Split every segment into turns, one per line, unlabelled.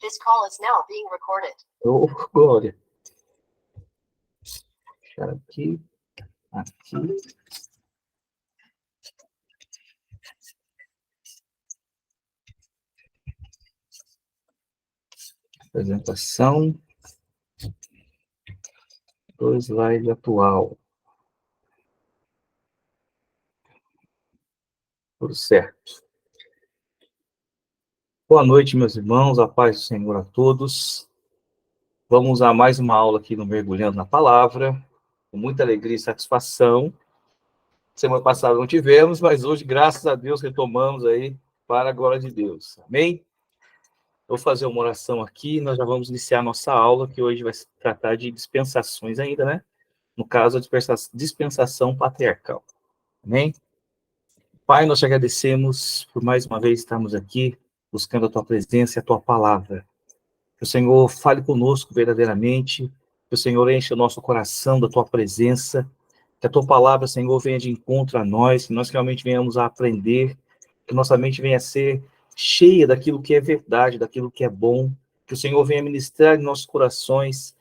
This call is now being recorded.
Oh, glória. Deixar aqui. Aqui. Apresentação. Do slide atual. Tudo certo. Boa noite, meus irmãos. A paz do Senhor a todos. Vamos a mais uma aula aqui no Mergulhando na Palavra. Com muita alegria e satisfação. Semana passada não tivemos, mas hoje, graças a Deus, retomamos aí para a glória de Deus. Amém? Vou fazer uma oração aqui, nós já vamos iniciar a nossa aula, que hoje vai se tratar de dispensações ainda, né? No caso, a dispensação patriarcal. Amém? Pai, nós te agradecemos por mais uma vez estarmos aqui, buscando a tua presença e a tua palavra. Que o Senhor fale conosco verdadeiramente, que o Senhor enche o nosso coração da tua presença, que a tua palavra, Senhor, venha de encontro a nós, que nós realmente venhamos a aprender, que nossa mente venha a ser cheia daquilo que é verdade, daquilo que é bom, que o Senhor venha ministrar em nossos corações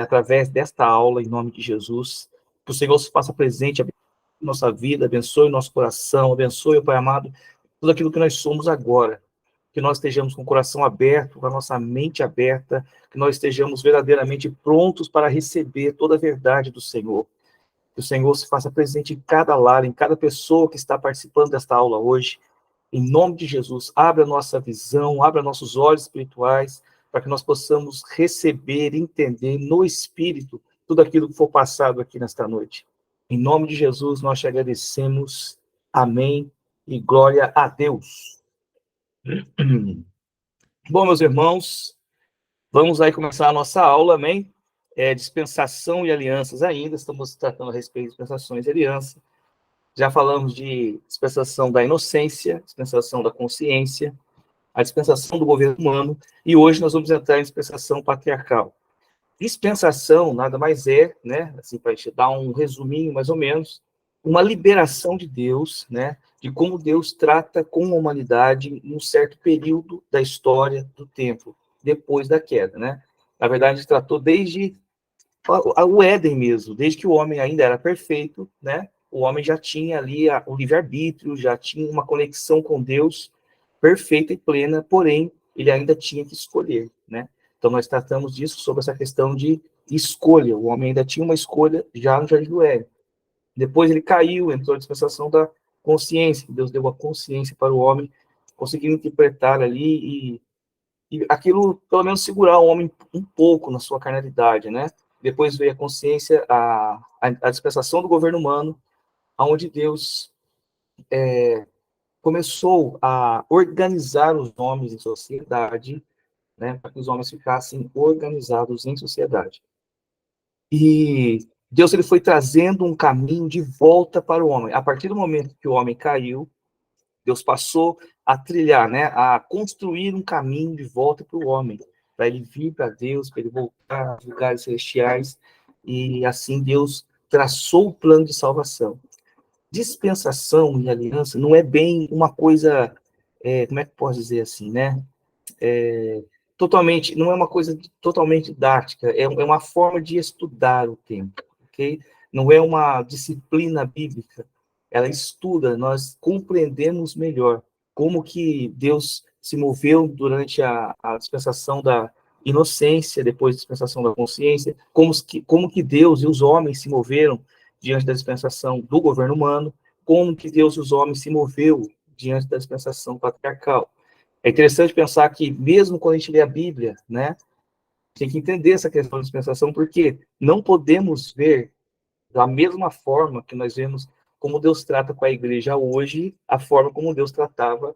através desta aula, em nome de Jesus, que o Senhor se faça presente, abençoe nossa vida, abençoe o nosso coração, abençoe, Pai amado, tudo aquilo que nós somos agora, que nós estejamos com o coração aberto, com a nossa mente aberta, que nós estejamos verdadeiramente prontos para receber toda a verdade do Senhor. Que o Senhor se faça presente em cada lar, em cada pessoa que está participando desta aula hoje. Em nome de Jesus, abra a nossa visão, abra nossos olhos espirituais, para que nós possamos receber, entender no Espírito tudo aquilo que for passado aqui nesta noite. Em nome de Jesus, nós te agradecemos. Amém e glória a Deus. Bom, meus irmãos, vamos aí começar a nossa aula, amém? Dispensação e alianças ainda, estamos tratando a respeito de dispensações e alianças. Já falamos de dispensação da inocência, dispensação da consciência, a dispensação do governo humano, e hoje nós vamos entrar em dispensação patriarcal. Dispensação nada mais é, né, assim, para a gente dar um resuminho mais ou menos, uma liberação de Deus, né, de como Deus trata com a humanidade em um certo período da história do tempo, depois da queda, né? Na verdade, ele tratou desde o Éden mesmo, desde que o homem ainda era perfeito, né? O homem já tinha ali o livre-arbítrio, já tinha uma conexão com Deus perfeita e plena, porém, ele ainda tinha que escolher, né? Então, nós tratamos disso, sobre essa questão de escolha. O homem ainda tinha uma escolha já no Jardim do Éden. Depois ele caiu, entrou na dispensação da consciência. Deus deu a consciência para o homem, conseguindo interpretar ali e aquilo, pelo menos, segurar o homem um pouco na sua carnalidade, né? Depois veio a consciência, a dispensação do governo humano, onde Deus começou a organizar os homens em sociedade, né, para que os homens ficassem organizados em sociedade. E Deus ele foi trazendo um caminho de volta para o homem. A partir do momento que o homem caiu, Deus passou a trilhar, né, a construir um caminho de volta para o homem, para ele vir para Deus, para ele voltar aos lugares celestiais, e assim Deus traçou o plano de salvação. Dispensação e aliança não é bem uma coisa, como é que posso dizer assim, né? Totalmente, não é uma coisa totalmente didática, é uma forma de estudar o tempo, ok? Não é uma disciplina bíblica, ela estuda, nós compreendemos melhor como que Deus se moveu durante a dispensação da inocência, depois da dispensação da consciência, como que Deus e os homens se moveram diante da dispensação do governo humano, como que Deus e os homens se moveu diante da dispensação patriarcal. É interessante pensar que, mesmo quando a gente lê a Bíblia, né, tem que entender essa questão de dispensação, porque não podemos ver da mesma forma que nós vemos como Deus trata com a igreja hoje, a forma como Deus tratava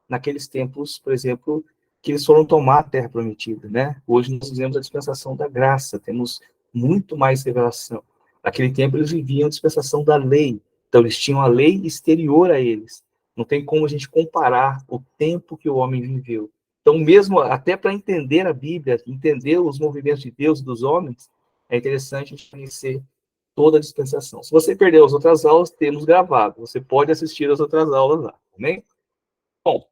naqueles tempos, por exemplo, que eles foram tomar a terra prometida, né? Hoje nós vemos a dispensação da graça, temos muito mais revelação. Naquele tempo eles viviam a dispensação da lei, então eles tinham a lei exterior a eles. Não tem como a gente comparar o tempo que o homem viveu. Então, mesmo até para entender a Bíblia, entender os movimentos de Deus e dos homens, é interessante a gente conhecer toda a dispensação. Se você perdeu as outras aulas, temos gravado. Você pode assistir as outras aulas lá, amém? Bom,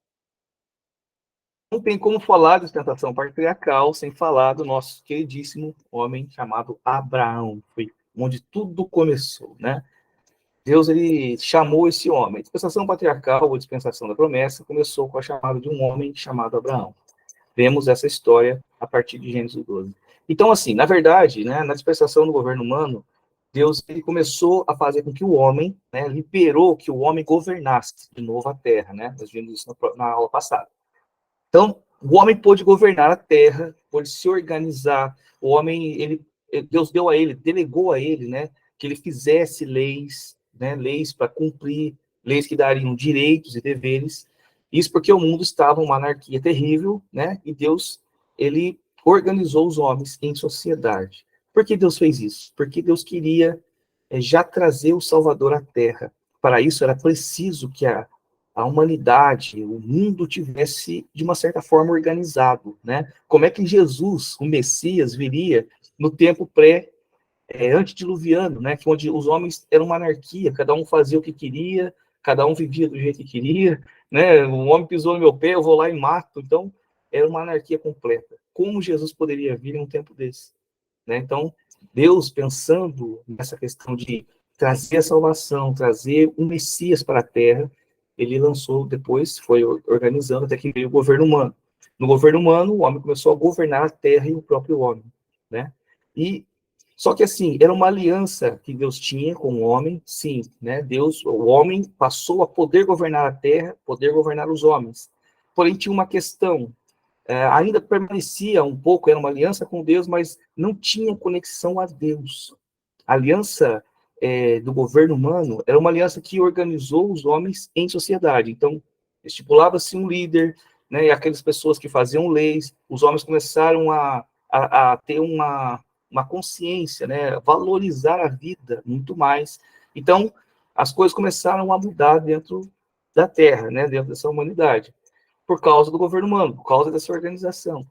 Não tem como falar de ostentação patriarcal sem falar do nosso queridíssimo homem chamado Abraão. Foi onde tudo começou, né? Deus, ele chamou esse homem. A dispensação patriarcal, ou dispensação da promessa, começou com a chamada de um homem chamado Abraão. Vemos essa história a partir de Gênesis 12. Então, assim, na verdade, né, na dispensação do governo humano, Deus, ele começou a fazer com que o homem, né, liberou que o homem governasse de novo a terra, né? Nós vimos isso na aula passada. Então, o homem pôde governar a terra, pôde se organizar. O homem, Deus deu a ele, delegou a ele, né, que ele fizesse leis, né, leis para cumprir, leis que dariam direitos e deveres. Isso porque o mundo estava uma anarquia terrível, né? E Deus, ele organizou os homens em sociedade. Por que Deus fez isso? Porque Deus queria já trazer o Salvador à Terra. Para isso era preciso que a humanidade, o mundo tivesse, de uma certa forma, organizado, né? Como é que Jesus, o Messias, viria no tempo antediluviano, né? Que onde os homens eram uma anarquia, cada um fazia o que queria, cada um vivia do jeito que queria, né? O homem pisou no meu pé, eu vou lá e mato. Então, era uma anarquia completa. Como Jesus poderia vir em um tempo desse? Né? Então, Deus, pensando nessa questão de trazer a salvação, trazer um Messias para a Terra, ele lançou depois, foi organizando até que veio o governo humano. No governo humano, o homem começou a governar a Terra e o próprio homem, né? E só que assim, era uma aliança que Deus tinha com o homem, sim, né? Deus, o homem passou a poder governar a Terra, poder governar os homens. Porém, tinha uma questão, ainda permanecia um pouco, era uma aliança com Deus, mas não tinha conexão a Deus. A aliança do governo humano era uma aliança que organizou os homens em sociedade. Então, estipulava-se um líder, né, e aquelas pessoas que faziam leis, os homens começaram a ter uma consciência, né, valorizar a vida muito mais. Então, as coisas começaram a mudar dentro da Terra, né, dentro dessa humanidade, por causa do governo humano, por causa dessa organização.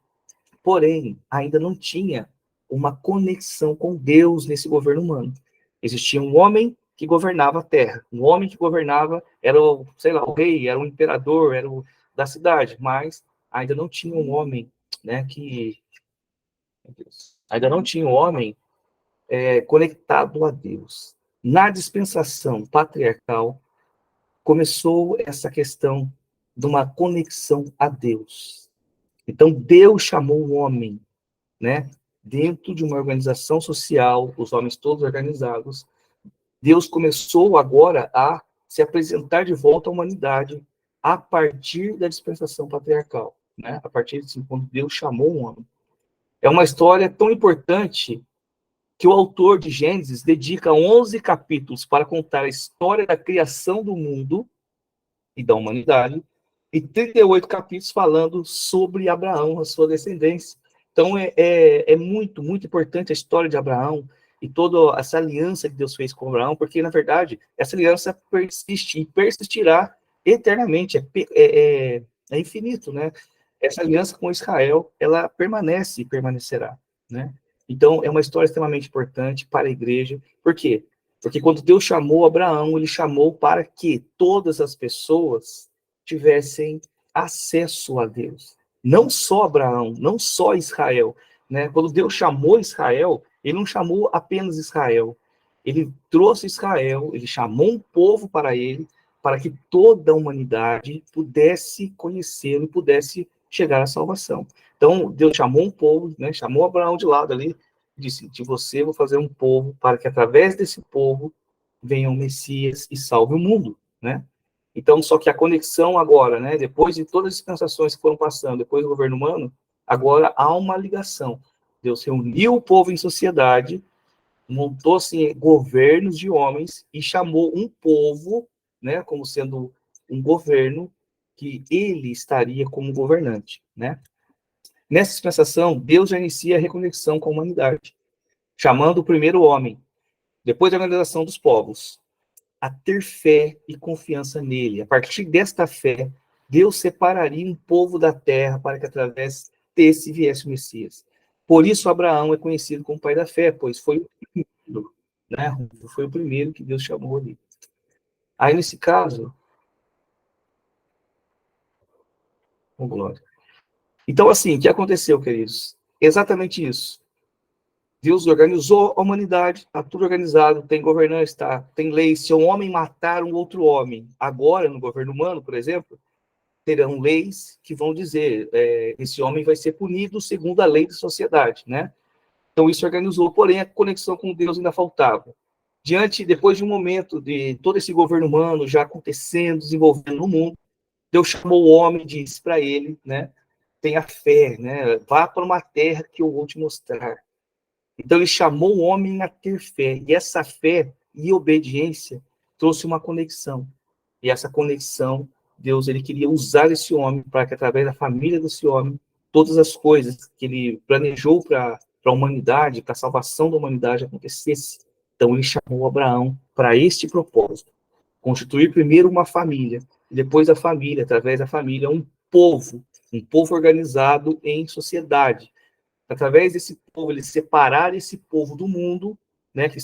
Porém, ainda não tinha uma conexão com Deus nesse governo humano. Existia um homem que governava a terra, um homem que governava, era o, sei lá, o rei, era o imperador, era o da cidade, mas ainda não tinha um homem, né, ainda não tinha um homem conectado a Deus. Na dispensação patriarcal, começou essa questão de uma conexão a Deus. Então, Deus chamou o homem, né, dentro de uma organização social, os homens todos organizados, Deus começou agora a se apresentar de volta à humanidade a partir da dispensação patriarcal, né? A partir de quando Deus chamou o homem. É uma história tão importante que o autor de Gênesis dedica 11 capítulos para contar a história da criação do mundo e da humanidade, e 38 capítulos falando sobre Abraão, a sua descendência. Então, é muito, muito importante a história de Abraão e toda essa aliança que Deus fez com Abraão, porque, na verdade, essa aliança persiste e persistirá eternamente, é infinito, né? Essa aliança com Israel, ela permanece e permanecerá, né? Então, é uma história extremamente importante para a igreja. Por quê? Porque quando Deus chamou Abraão, ele chamou para que todas as pessoas tivessem acesso a Deus. Não só Abraão, não só Israel, né? Quando Deus chamou Israel, ele não chamou apenas Israel. Ele trouxe Israel, ele chamou um povo para ele, para que toda a humanidade pudesse conhecê-lo, pudesse chegar à salvação. Então, Deus chamou um povo, né? Chamou Abraão de lado ali, disse: de você eu vou fazer um povo, para que através desse povo venha o Messias e salve o mundo, né? Então, só que a conexão agora, né, depois de todas as dispensações que foram passando, depois do governo humano, agora há uma ligação. Deus reuniu o povo em sociedade, montou assim, governos de homens e chamou um povo, né, como sendo um governo que ele estaria como governante, né? Nessa dispensação, Deus já inicia a reconexão com a humanidade, chamando o primeiro homem, depois da organização dos povos, a ter fé e confiança nele. A partir desta fé, Deus separaria um povo da terra para que através desse viesse o Messias. Por isso, Abraão é conhecido como pai da fé, pois foi o primeiro, né? Foi o primeiro que Deus chamou ali. Aí, nesse caso, oh, glória. Então, assim, o que aconteceu, queridos? Exatamente isso. Deus organizou a humanidade, está tudo organizado, tem governança, tem leis. Se um homem matar um outro homem, agora, no governo humano, por exemplo, terão leis que vão dizer esse homem vai ser punido segundo a lei da sociedade, né? Então, isso organizou, porém, a conexão com Deus ainda faltava. Depois de um momento de todo esse governo humano já acontecendo, desenvolvendo no mundo, Deus chamou o homem e disse para ele, né? Tenha fé, né? Vá para uma terra que eu vou te mostrar. Então, ele chamou o homem a ter fé. E essa fé e obediência trouxe uma conexão. E essa conexão, Deus, ele queria usar esse homem para que, através da família desse homem, todas as coisas que ele planejou para a humanidade, para a salvação da humanidade acontecesse. Então, ele chamou Abraão para este propósito. Constituir primeiro uma família, e depois a família, através da família, um povo organizado em sociedade. Através desse povo, ele separar esse povo do mundo, né, que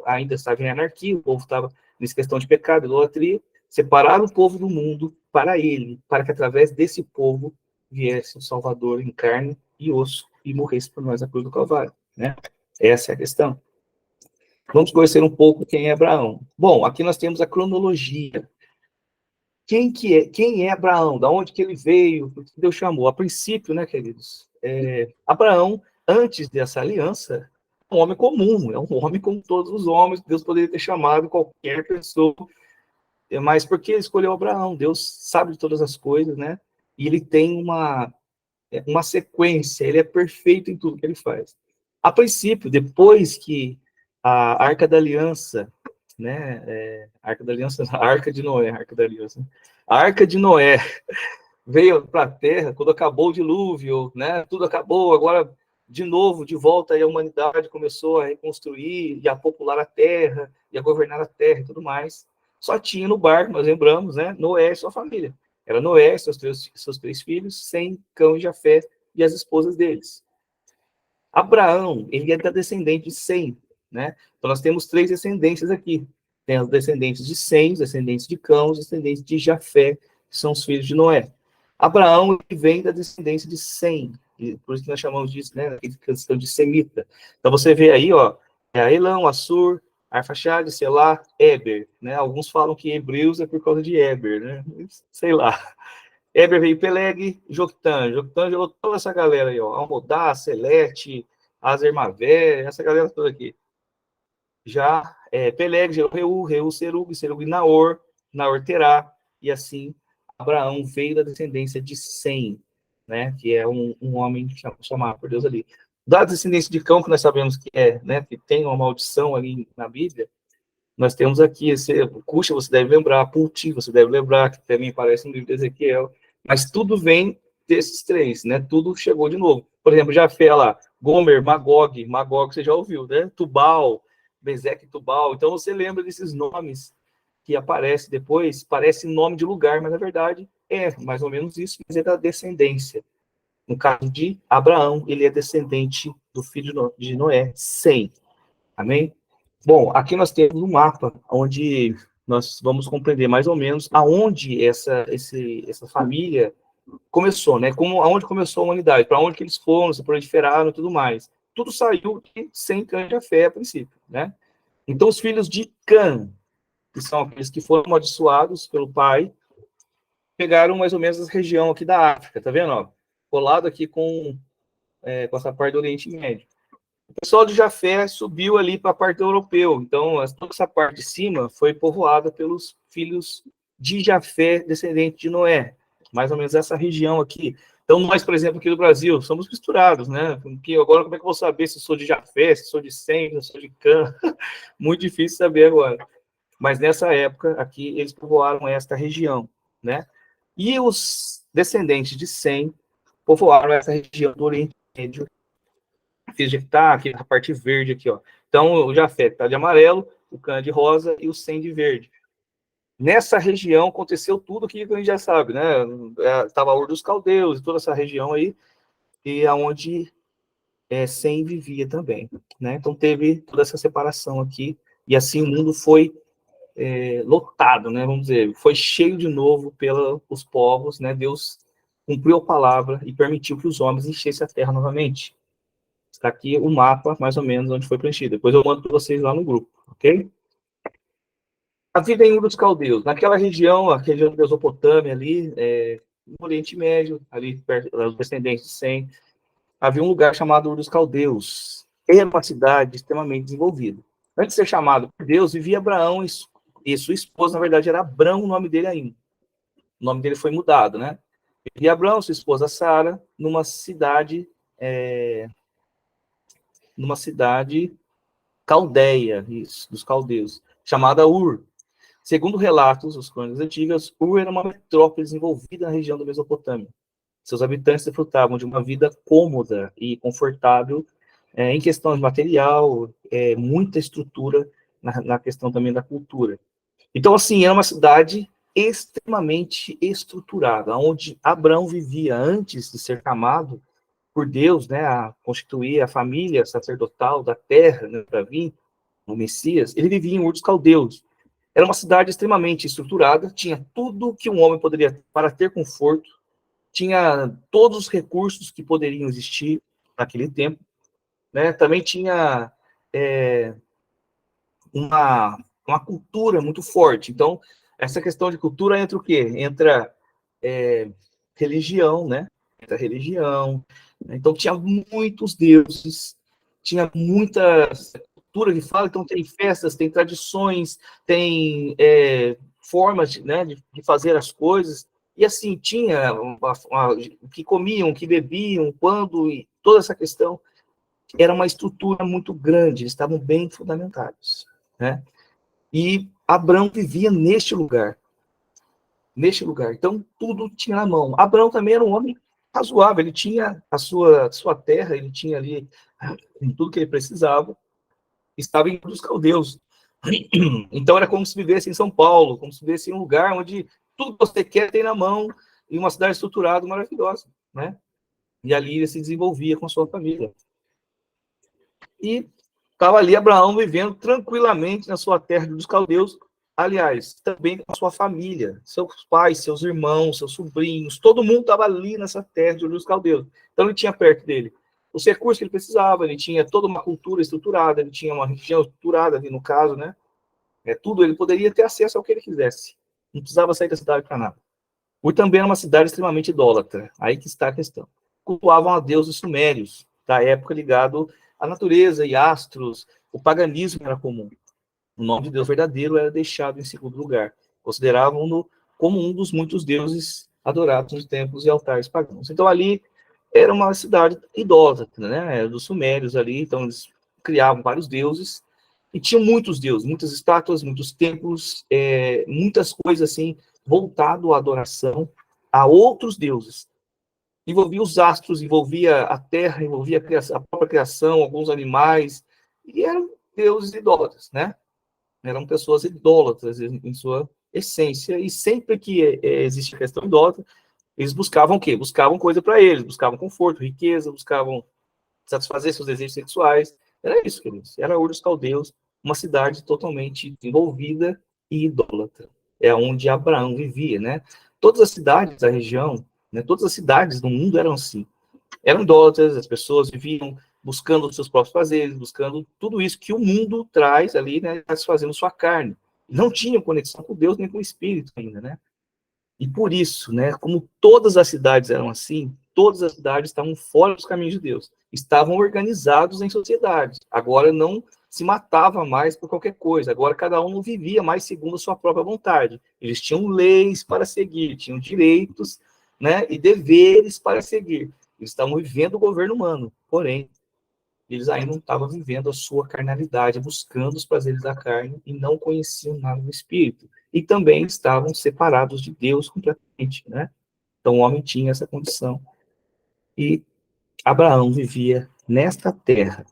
ainda estava em anarquia, o povo estava nessa questão de pecado, idolatria, separar o povo do mundo para ele, para que através desse povo viesse o Salvador em carne e osso e morresse por nós na cruz do Calvário, né? Essa é a questão. Vamos conhecer um pouco quem é Abraão. Bom, aqui nós temos a cronologia. Quem é Abraão? Da onde que ele veio? O que Deus chamou? A princípio, né, queridos? Abraão, antes dessa aliança, é um homem comum, é um homem como todos os homens. Deus poderia ter chamado qualquer pessoa, mas por que ele escolheu Abraão? Deus sabe de todas as coisas, né? E ele tem uma sequência, ele é perfeito em tudo que ele faz. A princípio, depois que a Arca da Aliança, né, a Arca de Noé, a Arca da Aliança, a Arca de Noé veio para a Terra quando acabou o dilúvio, né, tudo acabou, agora de novo, de volta, aí a humanidade começou a reconstruir e a popular a Terra, e a governar a Terra e tudo mais. Só tinha no barco, nós lembramos, né, Noé e sua família. Era Noé, seus três filhos, Sem, Cão e Jafé, e as esposas deles. Abraão, ele é da descendente de Sem, né? Então, nós temos três descendências aqui. Tem os descendentes de Sem, os descendentes de Cão, os descendentes de Jafé, que são os filhos de Noé. Abraão, ele vem da descendência de Sem, por isso que nós chamamos disso, né, aquela questão de semita. Então, você vê aí, ó, Elão, Assur, Arfaxade, Selá, Eber, né? Alguns falam que Hebreus é por causa de Eber, né? Sei lá. Eber veio Peleg, Joctã gerou toda essa galera aí, ó. Almodá, Selete, Azermavé, essa galera toda aqui. Já Peleg gerou Reu, Serug, Serug Naor, Naor Terá, e assim Abraão veio da descendência de Sem, né? Que é um homem chamado por Deus ali. Da descendência de Cão, que nós sabemos que né? Que tem uma maldição ali na Bíblia, nós temos aqui Cuxa, você deve lembrar, Pulti, você deve lembrar, que também aparece no livro de Ezequiel, mas tudo vem desses três, né? Tudo chegou de novo. Por exemplo, Jafé lá, Gomer, Magog você já ouviu, né? Tubal, Bezeque Tubal. Então você lembra desses nomes que aparecem depois, parece nome de lugar, mas na verdade é mais ou menos isso, mas é da descendência. No caso de Abraão, ele é descendente do filho de Noé, Sem. Amém? Bom, aqui nós temos um mapa onde nós vamos compreender mais ou menos aonde essa família começou, né? Aonde começou a humanidade, para onde que eles foram, se proliferaram e tudo mais. Tudo saiu de Sem, Cã e Jafé a princípio, né? Então, os filhos de Cã, que são aqueles que foram amaldiçoados pelo pai, pegaram mais ou menos a região aqui da África, tá vendo? Ó? Colado aqui com essa parte do Oriente Médio. O pessoal de Jafé subiu ali para a parte do europeu. Então, toda essa parte de cima foi povoada pelos filhos de Jafé, descendente de Noé. Mais ou menos essa região aqui. Então, nós, por exemplo, aqui do Brasil, somos misturados, né? Porque agora, como é que eu vou saber se sou de Jafé, se sou de Sem, se sou de Cã? Muito difícil saber agora. Mas nessa época, aqui, eles povoaram esta região, né? E os descendentes de Sem povoaram essa região do Oriente Médio, fiz de tá aqui a parte verde aqui, ó. Então, o Jafé está de amarelo, o Cã de rosa e o Sem de verde. Nessa região aconteceu tudo que a gente já sabe, né? Estava Ur dos Caldeus, toda essa região aí, e aonde Sem vivia também, né? Então teve toda essa separação aqui, e assim o mundo foi lotado, né? Vamos dizer, foi cheio de novo pelos povos, né? Deus cumpriu a palavra e permitiu que os homens enchessem a terra novamente. Está aqui o mapa, mais ou menos, onde foi preenchido. Depois eu mando para vocês lá no grupo, ok? A vida em Ur dos Caldeus. Naquela região, a região da Mesopotâmia ali, no Oriente Médio, ali perto dos descendentes de Sem, havia um lugar chamado Ur dos Caldeus. Era uma cidade extremamente desenvolvida. Antes de ser chamado por Deus, vivia Abraão e sua esposa, na verdade, era Abrão o nome dele ainda. O nome dele foi mudado, né? Vivia Abrão, sua esposa Sara, numa cidade caldeia, isso, dos caldeus, chamada Ur. Segundo relatos dos crônicas antigas, Ur era uma metrópole desenvolvida na região da Mesopotâmia. Seus habitantes desfrutavam de uma vida cômoda e confortável em questão de material, muita estrutura na questão também da cultura. Então, assim, era uma cidade extremamente estruturada, onde Abraão vivia antes de ser chamado por Deus, né, a constituir a família sacerdotal da terra, né, para vir o Messias. Ele vivia em Ur dos Caldeus. Era uma cidade extremamente estruturada, tinha tudo que um homem poderia para ter conforto, tinha todos os recursos que poderiam existir naquele tempo, né? Também tinha uma cultura muito forte. Então, essa questão de cultura entra o quê? Entra religião, né? Entra religião. Então, tinha muitos deuses, tinha muita cultura que fala, então tem festas, tem tradições, tem formas né, de fazer as coisas. E assim, tinha o que comiam, o que bebiam, quando, e toda essa questão. Era uma estrutura muito grande, eles estavam bem fundamentados, né? E Abrão vivia neste lugar. Então, tudo tinha na mão. Abrão também era um homem razoável, ele tinha a sua terra, ele tinha ali tudo que ele precisava, estava em dos caldeus. Então, era como se vivesse em São Paulo, como se vivesse em um lugar onde tudo que você quer tem na mão, e uma cidade estruturada, maravilhosa, né? E ali ele se desenvolvia com a sua família. E estava ali Abraão vivendo tranquilamente na sua terra dos caldeus, aliás, também com a sua família, seus pais, seus irmãos, seus sobrinhos, todo mundo estava ali nessa terra dos caldeus. Então ele tinha perto dele os recursos que ele precisava, ele tinha toda uma cultura estruturada, ele tinha uma religião estruturada ali no caso, né? Tudo, ele poderia ter acesso ao que ele quisesse. Não precisava sair da cidade para nada. Ur também era uma cidade extremamente idólatra. Aí que está a questão. Cultuavam a deuses sumérios, da época ligado à natureza e astros. O paganismo era comum. O nome de Deus verdadeiro era deixado em segundo lugar. Consideravam-no como um dos muitos deuses adorados nos templos e altares pagãos. Então, ali era uma cidade idólatra, né? Era dos sumérios ali, então eles criavam vários deuses e tinham muitos deuses, muitas estátuas, muitos templos, muitas coisas assim, voltado à adoração a outros deuses. Envolvia os astros, envolvia a terra, envolvia a própria criação, alguns animais, e eram deuses idólatras, né? Eram pessoas idólatras em sua essência, e sempre que existe a questão idólatra, eles buscavam o quê? Buscavam coisa para eles, buscavam conforto, riqueza, buscavam satisfazer seus desejos sexuais. Era isso, queridos. Era Ur dos Caldeus, uma cidade totalmente envolvida e idólatra. É onde Abraão vivia, né? Todas as cidades da região, né, todas as cidades do mundo eram assim. Eram idólatras, as pessoas viviam buscando os seus próprios prazeres, buscando tudo isso que o mundo traz ali, né, satisfazendo sua carne. Não tinham conexão com Deus nem com o Espírito ainda, né? E por isso, né, como todas as cidades eram assim, todas as cidades estavam fora dos caminhos de Deus. Estavam organizados em sociedades. Agora não se matava mais por qualquer coisa. Agora cada um não vivia mais segundo a sua própria vontade. Eles tinham leis para seguir, tinham direitos, né, e deveres para seguir. Eles estavam vivendo o governo humano. Porém, eles ainda não estavam vivendo a sua carnalidade, buscando os prazeres da carne e não conheciam nada do Espírito. E também estavam separados de Deus completamente, né? Então o homem tinha essa condição. E Abraão vivia nesta terra,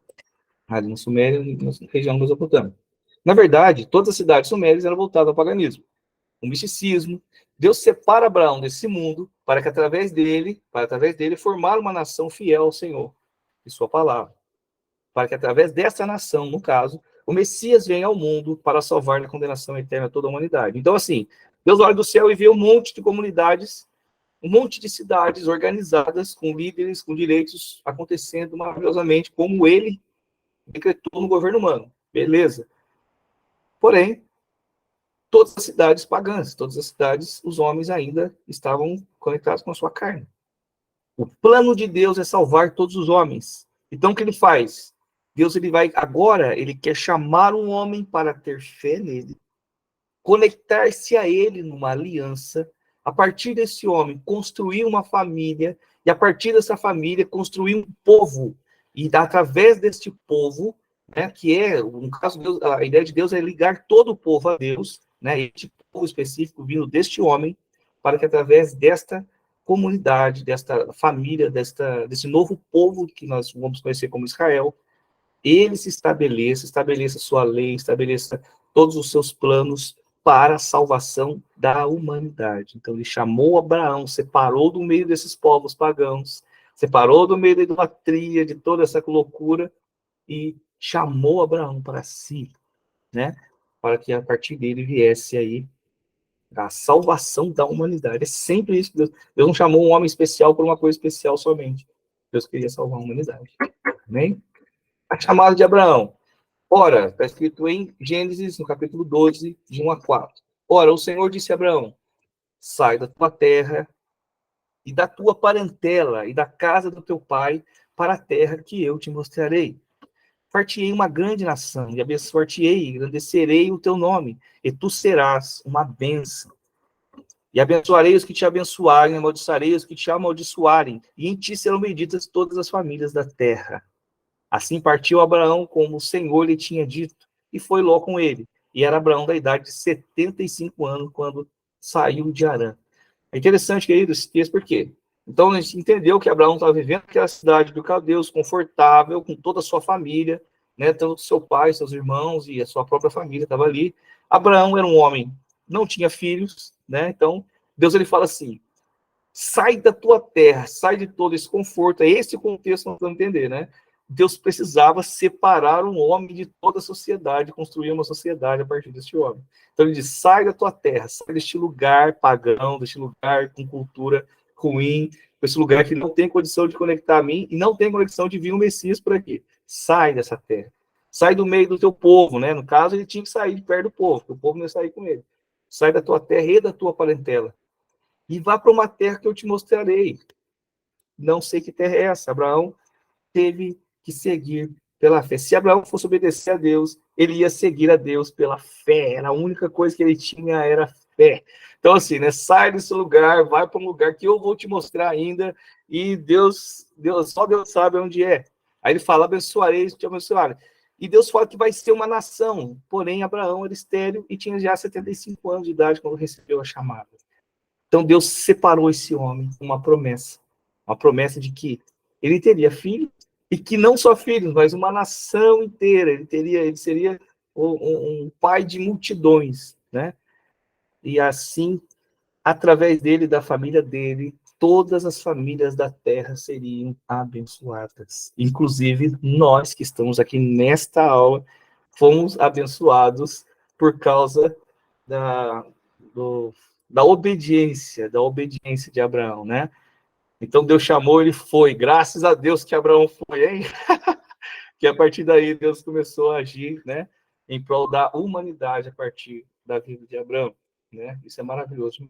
ali no Suméria, na região mesopotâmica. Na verdade, todas as cidades sumérias eram voltadas ao paganismo, o misticismo. Deus separa Abraão desse mundo para que através dele, formar uma nação fiel ao Senhor e sua palavra. Para que através dessa nação, no caso, o Messias venha ao mundo para salvar da condenação eterna toda a humanidade. Então, assim, Deus olha do céu e vê um monte de comunidades um monte de cidades organizadas, com líderes, com direitos acontecendo maravilhosamente, como ele decretou no governo humano. Beleza. Porém, todas as cidades pagãs, todas as cidades, os homens ainda estavam conectados com a sua carne. O plano de Deus é salvar todos os homens. Então, o que ele faz? Deus, agora, ele quer chamar um homem para ter fé nele, conectar-se a ele numa aliança, a partir desse homem, construir uma família, e a partir dessa família, construir um povo. E através deste povo, né, que é, no caso, Deus, a ideia de Deus é ligar todo o povo a Deus, né, este povo específico vindo deste homem, para que através desta comunidade, desta família, desse novo povo que nós vamos conhecer como Israel, ele se estabeleça sua lei, estabeleça todos os seus planos para a salvação da humanidade. Então, ele chamou Abraão, separou do meio desses povos pagãos, separou do meio da idolatria, de toda essa loucura, e chamou Abraão para si, né? Para que a partir dele viesse aí a salvação da humanidade. É sempre isso que Deus não chamou um homem especial por uma coisa especial somente. Deus queria salvar a humanidade. Amém? A chamada de Abraão. Ora, está escrito em Gênesis, no capítulo 12, de 1 a 4. Ora, o Senhor disse a Abraão, sai da tua terra e da tua parentela e da casa do teu pai para a terra que eu te mostrarei. Fartiei uma grande nação, e abençoar-te-ei, e engrandecerei o teu nome, e tu serás uma bênção. E abençoarei os que te abençoarem, e amaldiçoarei os que te amaldiçoarem, e em ti serão benditas todas as famílias da terra. Assim partiu Abraão, como o Senhor lhe tinha dito, e foi Ló com ele. E era Abraão da idade de 75 anos, quando saiu de Harã. É interessante, querido, esse texto, por quê? Então, a gente entendeu que Abraão estava vivendo naquela cidade do Caldeus, confortável, com toda a sua família, né, tanto seu pai, seus irmãos e a sua própria família estava ali. Abraão era um homem, não tinha filhos, né, então Deus ele fala assim, sai da tua terra, sai de todo esse conforto, é esse o contexto que nós vamos entender, né? Deus precisava separar um homem de toda a sociedade, construir uma sociedade a partir deste homem. Então ele diz, sai da tua terra, sai deste lugar pagão, deste lugar com cultura ruim, desse lugar que não tem condição de conectar a mim e não tem condição de vir um Messias por aqui. Sai dessa terra. Sai do meio do teu povo, né? No caso, ele tinha que sair de perto do povo, porque o povo não ia sair com ele. Sai da tua terra e da tua parentela. E vá para uma terra que eu te mostrarei. Não sei que terra é essa. Abraão teve que seguir pela fé. Se Abraão fosse obedecer a Deus, ele ia seguir a Deus pela fé. Era a única coisa que ele tinha era fé. Então, assim, né? Sai desse lugar, vai para um lugar que eu vou te mostrar ainda, e só Deus sabe onde é. Aí ele fala, abençoarei, te abençoarei. E Deus fala que vai ser uma nação. Porém, Abraão era estéril e tinha já 75 anos de idade quando recebeu a chamada. Então, Deus separou esse homem com uma promessa de que ele teria filhos, e que não só filhos, mas uma nação inteira. Ele seria um pai de multidões, né? E assim, através dele, da família dele, todas as famílias da terra seriam abençoadas. Inclusive, nós que estamos aqui nesta aula, fomos abençoados por causa da obediência de Abraão, né? Então Deus chamou, ele foi. Graças a Deus que Abraão foi, hein? Que a partir daí Deus começou a agir, né? Em prol da humanidade a partir da vida de Abraão, né? Isso é maravilhoso.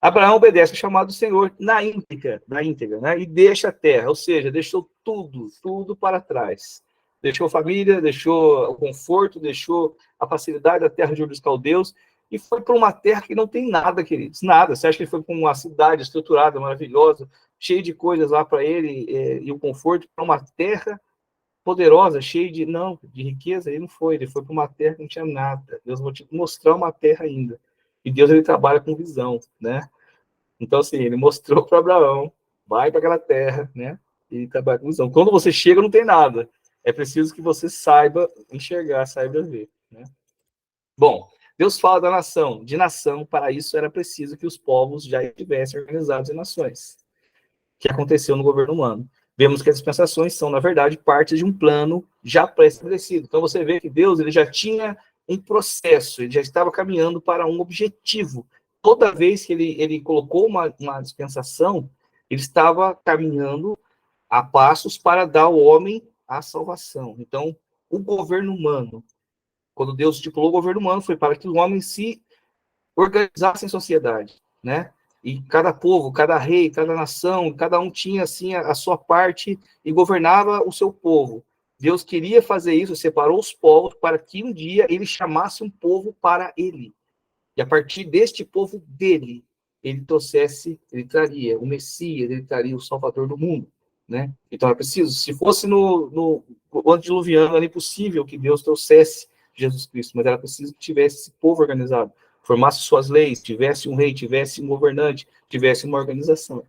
Abraão obedece o chamado do Senhor na íntegra, né? E deixa a terra, ou seja, deixou tudo para trás. Deixou a família, deixou o conforto, deixou a facilidade da terra de Ur dos Caldeus e foi para uma terra que não tem nada, queridos, nada. Você acha que ele foi para uma cidade estruturada, maravilhosa, cheia de coisas lá para ele e o conforto, para uma terra poderosa, cheia de riqueza? Ele não foi, ele foi para uma terra que não tinha nada. Deus vai te mostrar uma terra ainda. E Deus ele trabalha com visão, né? Então, assim, ele mostrou para Abraão, vai para aquela terra, né? E trabalha com visão. Quando você chega, não tem nada. É preciso que você saiba enxergar, saiba ver, né? Bom, Deus fala da nação. De nação, para isso era preciso que os povos já estivessem organizados em nações. Que aconteceu no governo humano. Vemos que as dispensações são, na verdade, parte de um plano já pré-estabelecido. Então, você vê que Deus ele já tinha um processo, ele já estava caminhando para um objetivo, toda vez que ele colocou uma dispensação, ele estava caminhando a passos para dar ao homem a salvação. Então, o governo humano, quando Deus estipulou o governo humano, foi para que o homem se organizasse em sociedade, né? E cada povo, cada rei, cada nação, cada um tinha assim a sua parte e governava o seu povo. Deus queria fazer isso, separou os povos para que um dia ele chamasse um povo para ele. E a partir deste povo dele, ele trouxesse, ele traria o Messias, ele traria o Salvador do mundo, né? Então é preciso, se fosse no antediluviano, era impossível que Deus trouxesse Jesus Cristo, mas era preciso que tivesse esse povo organizado, formasse suas leis, tivesse um rei, tivesse um governante, tivesse uma organização.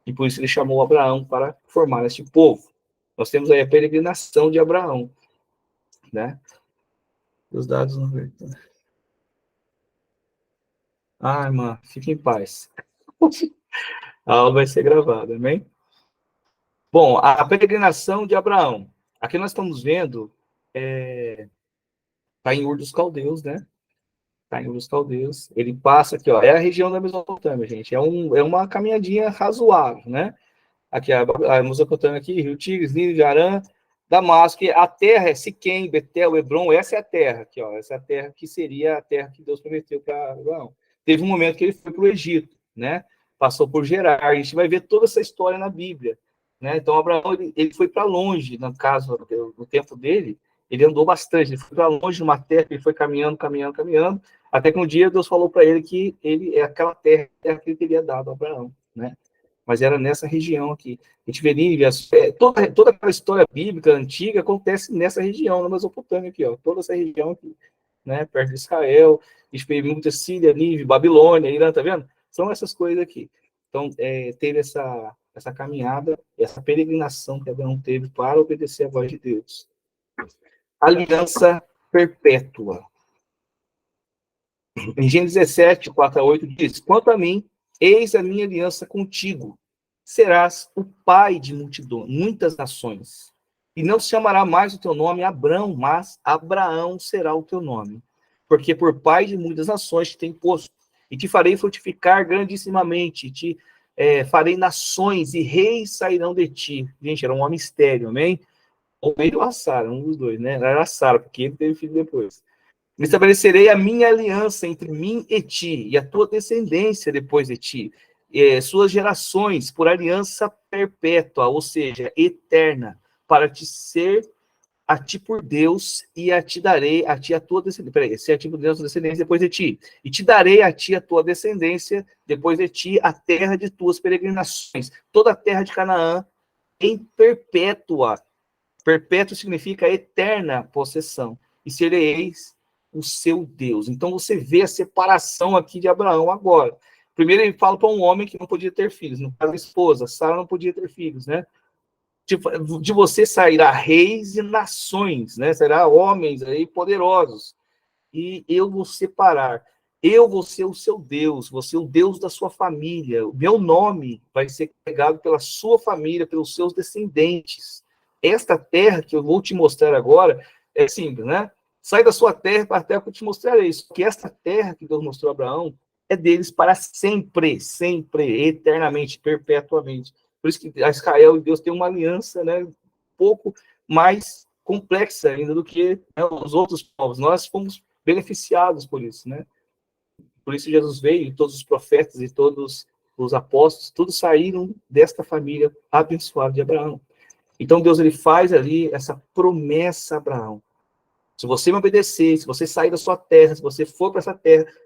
E por isso ele chamou Abraão para formar este povo. Nós temos aí a peregrinação de Abraão, né? Os dados não. Ai, mano, fique em paz. A aula vai ser gravada, amém? Bom, a peregrinação de Abraão. Aqui nós estamos vendo, está em Ur dos Caldeus, né? Está em Ur dos Caldeus. Ele passa aqui, ó, é a região da Mesopotâmia, gente. É uma caminhadinha razoável, né? Aqui, a Mesopotâmia aqui, Rio Tigres, Nínive, Arã, Damasco, a terra é Siquém, Betel, Hebron, essa é a terra aqui, ó. Essa é a terra que seria a terra que Deus prometeu para Abraão. Teve um momento que ele foi para o Egito, né? Passou por Gerar, a gente vai ver toda essa história na Bíblia, né? Então, Abraão, ele foi para longe, no caso, no tempo dele, ele andou bastante, ele foi para longe numa terra, ele foi caminhando, caminhando, caminhando, até que um dia Deus falou para ele que ele é aquela terra que ele teria dado a Abraão, né? Mas era nessa região aqui. A gente vê Nínive, toda aquela história bíblica antiga acontece nessa região, na Mesopotâmia aqui, ó, toda essa região aqui, né, perto de Israel, a gente vê muita Síria, Nínive, Babilônia, Irã, tá vendo? São essas coisas aqui. Então, teve essa caminhada, essa peregrinação que Abraão teve para obedecer a voz de Deus. Aliança perpétua. Em Gênesis 17, 4-8, diz: quanto a mim, eis a minha aliança contigo. Serás o pai de multidão, muitas nações. E não se chamará mais o teu nome Abrão, mas Abraão será o teu nome. Porque por pai de muitas nações te tenho posto. E te farei frutificar grandissimamente. E te farei nações e reis sairão de ti. Gente, era um homem estéreo, amém? Ou ele ou a Sara, um dos dois, né? Era a Sara, porque ele teve filho depois. Estabelecerei a minha aliança entre mim e ti, e a tua descendência depois de ti, suas gerações, por aliança perpétua, ou seja, eterna, para te ser a ti por Deus, e a ti darei a ti a tua descendência. Peraí, ser a ti por Deus a descendência depois de ti. E te darei a ti a tua descendência depois de ti, a terra de tuas peregrinações, toda a terra de Canaã, em perpétua. Perpétuo significa eterna possessão. E sereis o seu Deus. Então você vê a separação aqui de Abraão agora. Primeiro ele fala para um homem que não podia ter filhos, no caso a esposa, Sara não podia ter filhos, né? De você sairá reis e nações, né? Será homens aí poderosos. E eu vou separar. Eu vou ser o seu Deus, vou ser o Deus da sua família. O meu nome vai ser carregado pela sua família, pelos seus descendentes. Esta terra que eu vou te mostrar agora é simples, né? Sai da sua terra para a terra que eu te mostrarei. Isso. Que esta terra que Deus mostrou a Abraão é deles para sempre, sempre, eternamente, perpetuamente. Por isso que Israel e Deus têm uma aliança, né, um pouco mais complexa ainda do que, né, os outros povos. Nós fomos beneficiados por isso, né? Por isso Jesus veio, e todos os profetas e todos os apóstolos, todos saíram desta família abençoada de Abraão. Então Deus ele faz ali essa promessa a Abraão. Se você me obedecer, se você sair da sua terra, se você for para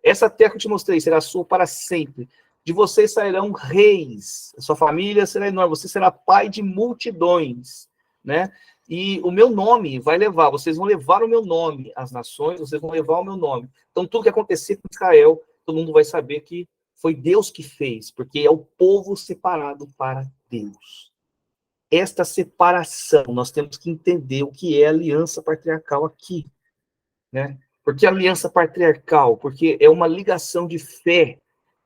essa terra que eu te mostrei será sua para sempre. De você sairão reis, a sua família será enorme, você será pai de multidões, né? E o meu nome vai levar, vocês vão levar o meu nome às nações, vocês vão levar o meu nome. Então, tudo que acontecer com Israel, todo mundo vai saber que foi Deus que fez, porque é o povo separado para Deus. Esta separação, nós temos que entender o que é aliança patriarcal aqui, né? Por que aliança patriarcal? Porque é uma ligação de fé.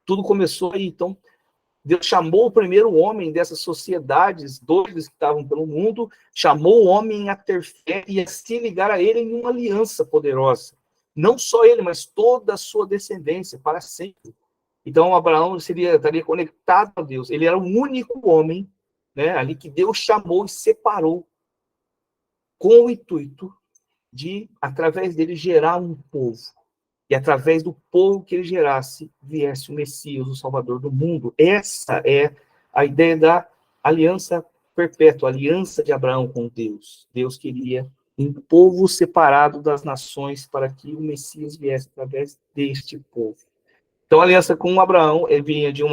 Tudo começou aí. Então, Deus chamou o primeiro homem dessas sociedades doidas que estavam pelo mundo, chamou o homem a ter fé e a se ligar a ele em uma aliança poderosa. Não só ele, mas toda a sua descendência, para sempre. Então, Abraão estaria conectado a Deus. Ele era o único homem, né, ali que Deus chamou e separou com o intuito de, através dele, gerar um povo. E através do povo que ele gerasse, viesse o Messias, o Salvador do mundo. Essa é a ideia da aliança perpétua, a aliança de Abraão com Deus. Deus queria um povo separado das nações para que o Messias viesse através deste povo. Então, a aliança com Abraão vinha de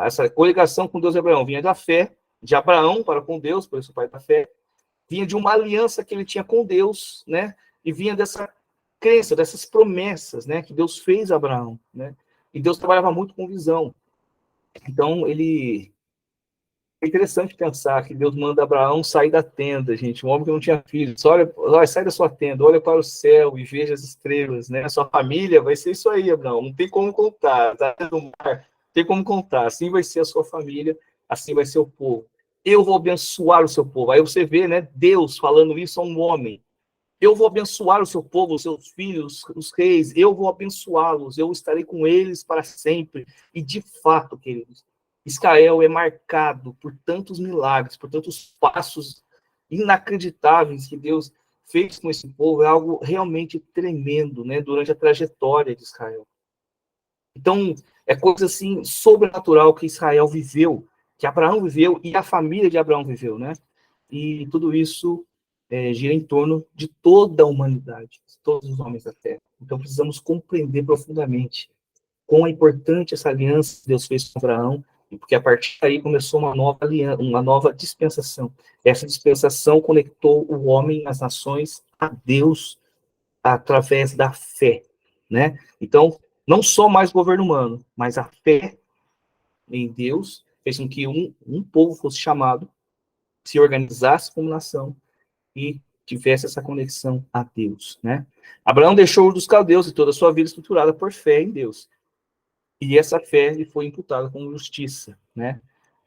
essa coligação com Deus de Abraão vinha da fé de Abraão para com Deus, por isso o pai da fé, vinha de uma aliança que ele tinha com Deus, né? E vinha dessa crença, dessas promessas, né, que Deus fez a Abraão, né? E Deus trabalhava muito com visão. Então, é interessante pensar que Deus manda Abraão sair da tenda, gente, um homem que não tinha filhos. Olha, sai da sua tenda, olha para o céu e veja as estrelas, né? A sua família vai ser isso aí, Abraão. Não tem como contar, tá? No mar, não tem como contar. Assim vai ser a sua família, assim vai ser o povo. Eu vou abençoar o seu povo. Aí você vê, né, Deus falando isso a um homem. Eu vou abençoar o seu povo, os seus filhos, os reis, eu vou abençoá-los, eu estarei com eles para sempre. E, de fato, queridos, Israel é marcado por tantos milagres, por tantos passos inacreditáveis que Deus fez com esse povo, é algo realmente tremendo, né, durante a trajetória de Israel. Então, é coisa assim, sobrenatural que Israel viveu, que Abraão viveu e a família de Abraão viveu, né? E tudo isso gira em torno de toda a humanidade, de todos os homens da Terra. Então, precisamos compreender profundamente quão é importante essa aliança que Deus fez com Abraão, porque a partir daí começou uma nova aliança, uma nova dispensação. Essa dispensação conectou o homem, as nações, a Deus através da fé, né? Então, não só mais governo humano, mas a fé em Deus fez com que um povo fosse chamado, se organizasse como nação, e tivesse essa conexão a Deus, né? Abraão deixou dos caldeus e toda a sua vida estruturada por fé em Deus. E essa fé lhe foi imputada como justiça, né?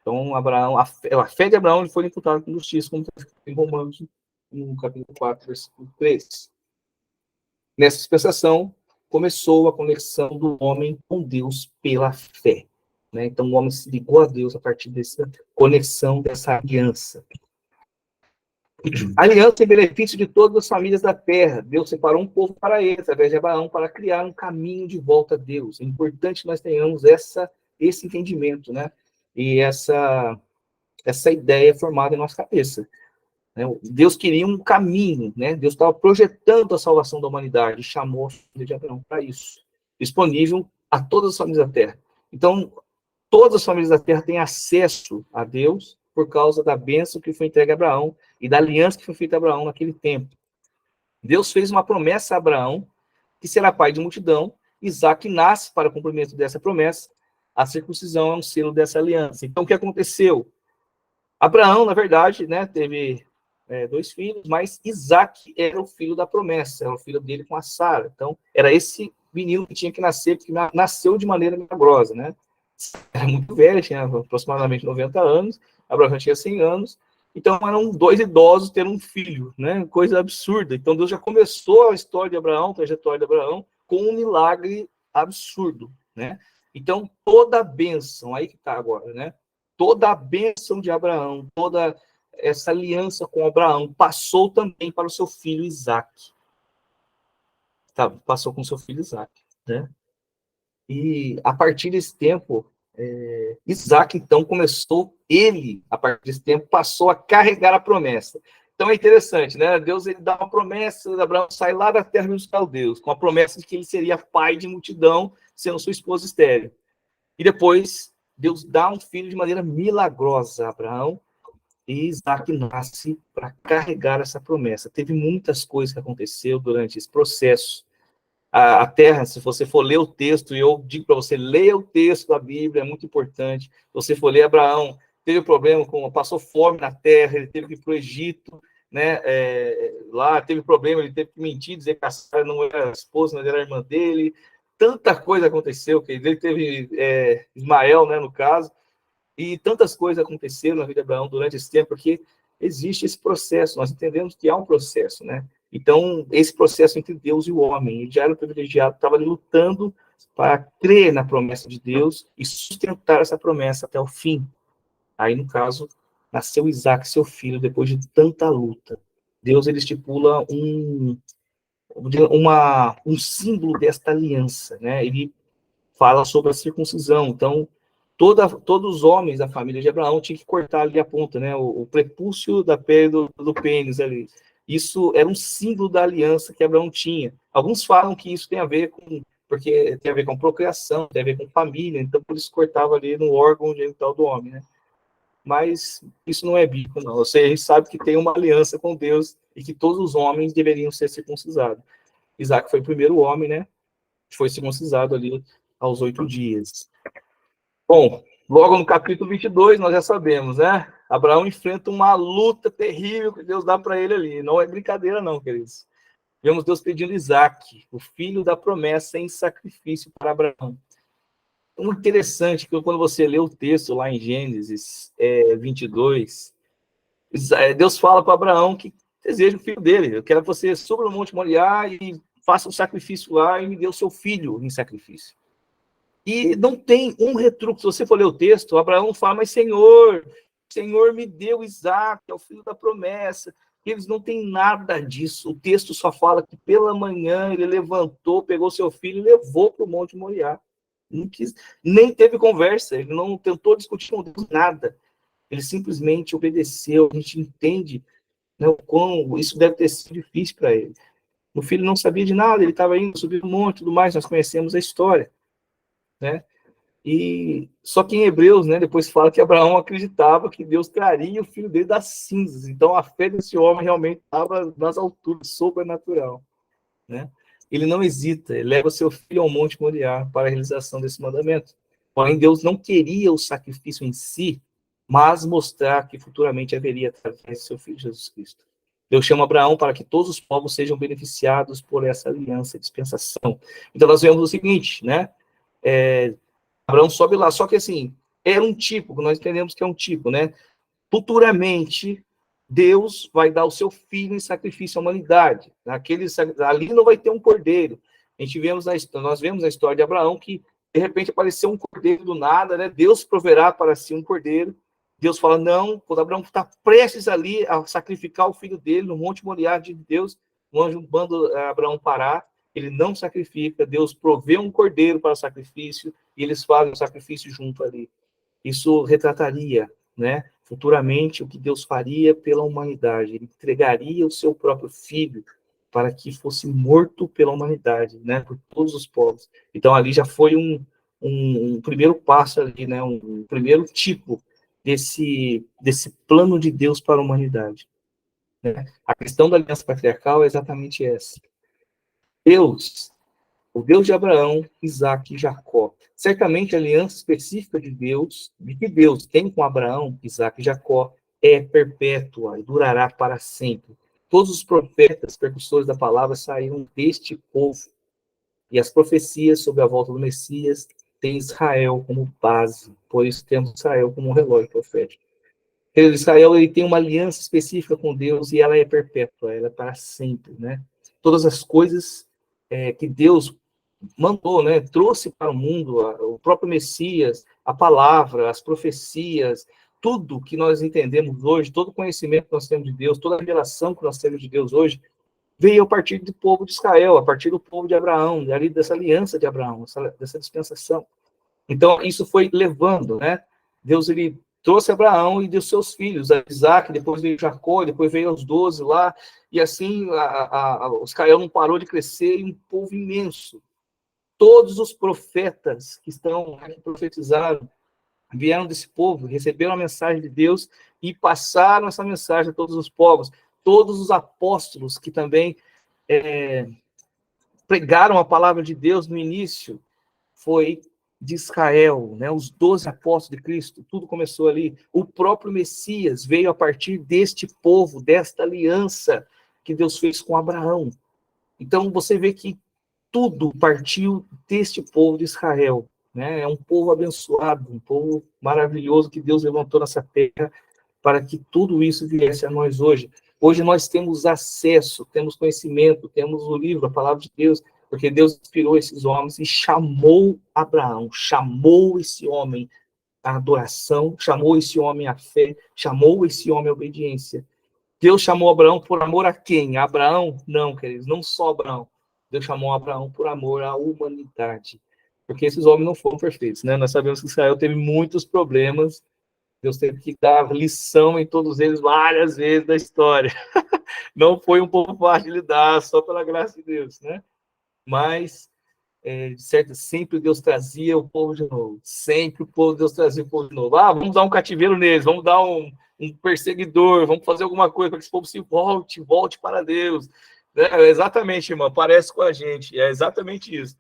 Então, a fé de Abraão lhe foi imputada como justiça, como está escrito em Romanos, no capítulo 4, versículo 3. Nessa dispensação, começou a conexão do homem com Deus pela fé, né? Então, o homem se ligou a Deus a partir dessa conexão, dessa aliança. A aliança em benefício de todas as famílias da terra. Deus separou um povo para ele, através de Abraão, para criar um caminho de volta a Deus. É importante que nós tenhamos esse entendimento, né? E essa ideia formada em nossa cabeça. Né? Deus queria um caminho, né? Deus estava projetando a salvação da humanidade e chamou a família de Abraão para isso. Disponível a todas as famílias da terra. Então, todas as famílias da terra têm acesso a Deus por causa da bênção que foi entregue a Abraão e da aliança que foi feita a Abraão naquele tempo. Deus fez uma promessa a Abraão, que será pai de multidão. Isaac nasce para o cumprimento dessa promessa. A circuncisão é um selo dessa aliança. Então, o que aconteceu? Abraão, na verdade, né, teve 2 filhos, mas Isaac era o filho da promessa, era o filho dele com a Sara. Então, era esse menino que tinha que nascer, porque nasceu de maneira milagrosa, né? Era muito velho, tinha aproximadamente 90 anos, Abraão já tinha 100 anos, então eram 2 idosos tendo um filho, né? Coisa absurda. Então Deus já começou a história de Abraão, a trajetória de Abraão, com um milagre absurdo, né? Então toda a bênção, aí que está agora, né? Toda a bênção de Abraão, toda essa aliança com Abraão passou também para o seu filho Isaac. Tá, passou com o seu filho Isaac, né? E a partir desse tempo, Isaac, então, a partir desse tempo, passou a carregar a promessa. Então é interessante, né? Deus ele dá uma promessa, Abraão sai lá da terra dos caldeus, com a promessa de que ele seria pai de multidão, sendo sua esposa estéril. E depois, Deus dá um filho de maneira milagrosa a Abraão, e Isaac nasce para carregar essa promessa. Teve muitas coisas que aconteceram durante esse processo. A terra, se você for ler o texto, e eu digo para você, leia o texto da Bíblia, é muito importante. Se você for ler Abraão, teve problema passou fome na terra, ele teve que ir para o Egito, né? Lá teve problema, ele teve que mentir, dizer que a Sara não era a esposa, mas era a irmã dele. Tanta coisa aconteceu, que ele teve Ismael, né, no caso, e tantas coisas aconteceram na vida de Abraão durante esse tempo, porque existe esse processo, nós entendemos que há um processo, né? Então, esse processo entre Deus e o homem, ele já era privilegiado, estava lutando para crer na promessa de Deus e sustentar essa promessa até o fim. Aí, no caso, nasceu Isaac, seu filho, depois de tanta luta. Deus, ele estipula um símbolo desta aliança, né? Ele fala sobre a circuncisão. Então, todos os homens da família de Abraão tinham que cortar ali a ponta, né? O prepúcio da pele do pênis ali. Isso era um símbolo da aliança que Abraão tinha. Alguns falam que isso tem a ver porque tem a ver com procriação, tem a ver com família, então por isso cortava ali no órgão genital do homem, né? Mas isso não é bíblico, não. Você, a gente sabe que tem uma aliança com Deus e que todos os homens deveriam ser circuncidados. Isaac foi o primeiro homem, né? Foi circuncidado ali aos 8 dias. Bom, logo no capítulo 22, nós já sabemos, né? Abraão enfrenta uma luta terrível que Deus dá para ele ali. Não é brincadeira, não, queridos. Vemos Deus pedindo Isaac, o filho da promessa, em sacrifício para Abraão. Um interessante que quando você lê o texto lá em Gênesis 22, Deus fala para Abraão que deseja o filho dele. Eu quero que você suba no Monte Moriá e faça um sacrifício lá e me dê o seu filho em sacrifício. E não tem um retruco. Se você for ler o texto, Abraão fala, mas Senhor me deu Isaac, é o filho da promessa. Eles não têm nada disso. O texto só fala que pela manhã ele levantou, pegou seu filho e levou para o Monte Moriá. Nem teve conversa, ele não tentou discutir com Deus nada. Ele simplesmente obedeceu. A gente entende, né, o quão isso deve ter sido difícil para ele. O filho não sabia de nada, ele estava indo subir um monte e tudo mais, nós conhecemos a história, né? E só que em Hebreus, né, depois fala que Abraão acreditava que Deus traria o filho dele das cinzas. Então a fé desse homem realmente estava nas alturas, sobrenatural, né? Ele não hesita, ele leva seu filho ao Monte Moriá para a realização desse mandamento. Porém, Deus não queria o sacrifício em si, mas mostrar que futuramente haveria através de seu filho Jesus Cristo. Deus chama Abraão para que todos os povos sejam beneficiados por essa aliança e dispensação. Então nós vemos o seguinte, né? Abraão sobe lá, só que assim, era um tipo, nós entendemos que é um tipo, né? Futuramente, Deus vai dar o seu filho em sacrifício à humanidade. Ali não vai ter um cordeiro. Nós vemos na história de Abraão que, de repente, apareceu um cordeiro do nada, né? Deus proverá para si um cordeiro. Deus fala, não, quando Abraão está prestes ali a sacrificar o filho dele no Monte Moriá de Deus, o anjo manda Abraão parar, ele não sacrifica, Deus provê um cordeiro para o sacrifício, e eles fazem o sacrifício junto ali. Isso retrataria, né, futuramente o que Deus faria pela humanidade. Ele entregaria o seu próprio filho para que fosse morto pela humanidade, né, por todos os povos. Então ali já foi um primeiro passo ali, né, um primeiro tipo desse plano de Deus para a humanidade, né? A questão da aliança patriarcal é exatamente essa. Deus, o Deus de Abraão, Isaac e Jacó. Certamente a aliança específica de que Deus tem com Abraão, Isaac e Jacó, é perpétua e durará para sempre. Todos os profetas, precursores da palavra, saíram deste povo. E as profecias sobre a volta do Messias têm Israel como base. Por isso temos Israel como um relógio profético. Israel, ele tem uma aliança específica com Deus e ela é perpétua, ela é para sempre, né? Todas as coisas que Deus mandou, né? Trouxe para o mundo, o próprio Messias, a palavra, as profecias, tudo que nós entendemos hoje, todo o conhecimento que nós temos de Deus, toda a revelação que nós temos de Deus hoje, veio a partir do povo de Israel, a partir do povo de Abraão, ali dessa aliança de Abraão, dessa dispensação. Então, isso foi levando, né? Deus, ele trouxe Abraão e deu seus filhos, a Isaac, depois veio Jacó, depois veio os 12 lá, e assim, Israel não parou de crescer, e um povo imenso. Todos os profetas que profetizaram, vieram desse povo, receberam a mensagem de Deus e passaram essa mensagem a todos os povos. Todos os apóstolos que também pregaram a palavra de Deus no início, foi de Israel, né? Os 12 apóstolos de Cristo, tudo começou ali. O próprio Messias veio a partir deste povo, desta aliança que Deus fez com Abraão. Então, você vê que tudo partiu deste povo de Israel, né? É um povo abençoado, um povo maravilhoso que Deus levantou nessa terra para que tudo isso viesse a nós hoje. Hoje nós temos acesso, temos conhecimento, temos o livro, a palavra de Deus, Porque Deus inspirou esses homens e chamou Abraão, chamou esse homem à adoração, chamou esse homem à fé, chamou esse homem à obediência. Deus chamou Abraão por amor a quem? A Abraão? Não, queridos, não só Abraão. Deus chamou Abraão por amor à humanidade. Porque esses homens não foram perfeitos, né? Nós sabemos que Israel teve muitos problemas. Deus teve que dar lição em todos eles várias vezes da história. Não foi um povo fácil de lidar, só pela graça de Deus, né? Mas, certo, sempre Deus trazia o povo de novo. Sempre o povo, Deus trazia o povo de novo. Ah, vamos dar um cativeiro neles, vamos dar um perseguidor, vamos fazer alguma coisa para que esse povo se volte para Deus. Exatamente, irmão, parece com a gente. É exatamente isso.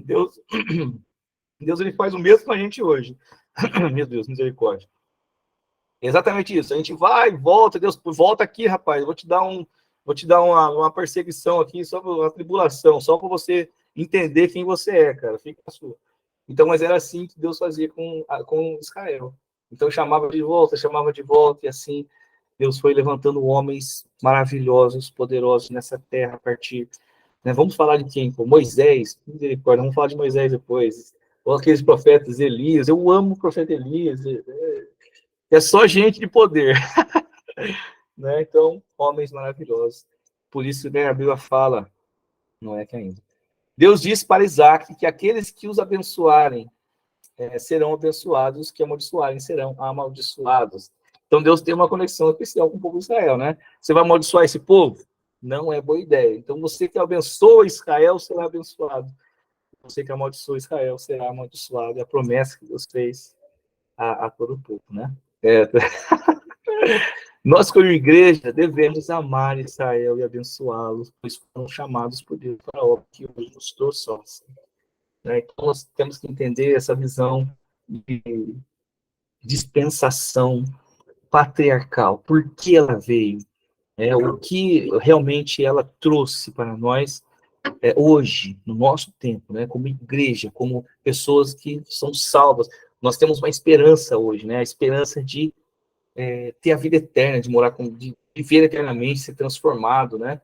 Deus ele faz o mesmo com a gente hoje. Meu Deus, misericórdia. Exatamente isso. A gente vai, volta, Deus, volta aqui, rapaz. Vou te dar uma perseguição aqui, só uma tribulação, só para você entender quem você é, cara. Fica a sua. Então, mas era assim que Deus fazia com Israel. Então chamava de volta, e assim Deus foi levantando homens maravilhosos, poderosos nessa terra a partir. Né? Vamos falar de quem? Pô? Moisés, misericórdia, vamos falar de Moisés depois. Ou aqueles profetas Elias, eu amo o profeta Elias. É só gente de poder. Né? Então, homens maravilhosos. Por isso, né, a Bíblia fala, não é que ainda. Deus disse para Isaac que aqueles que os abençoarem serão abençoados, os que amaldiçoarem serão amaldiçoados. Então, Deus tem uma conexão especial com o povo de Israel, né? Você vai amaldiçoar esse povo? Não é boa ideia. Então, você que abençoa Israel será abençoado. Você que amaldiçoa Israel será amaldiçoado. É a promessa que Deus fez a todo o povo, né? Nós, como igreja, devemos amar Israel e abençoá-los, pois foram chamados por Deus para a obra que hoje nos trouxe. Né? Então, nós temos que entender essa visão de dispensação patriarcal. Por que ela veio? O que realmente ela trouxe para nós hoje, no nosso tempo, né? Como igreja, como pessoas que são salvas. Nós temos uma esperança hoje, né? A esperança de ter a vida eterna, de morar de viver eternamente, ser transformado, né?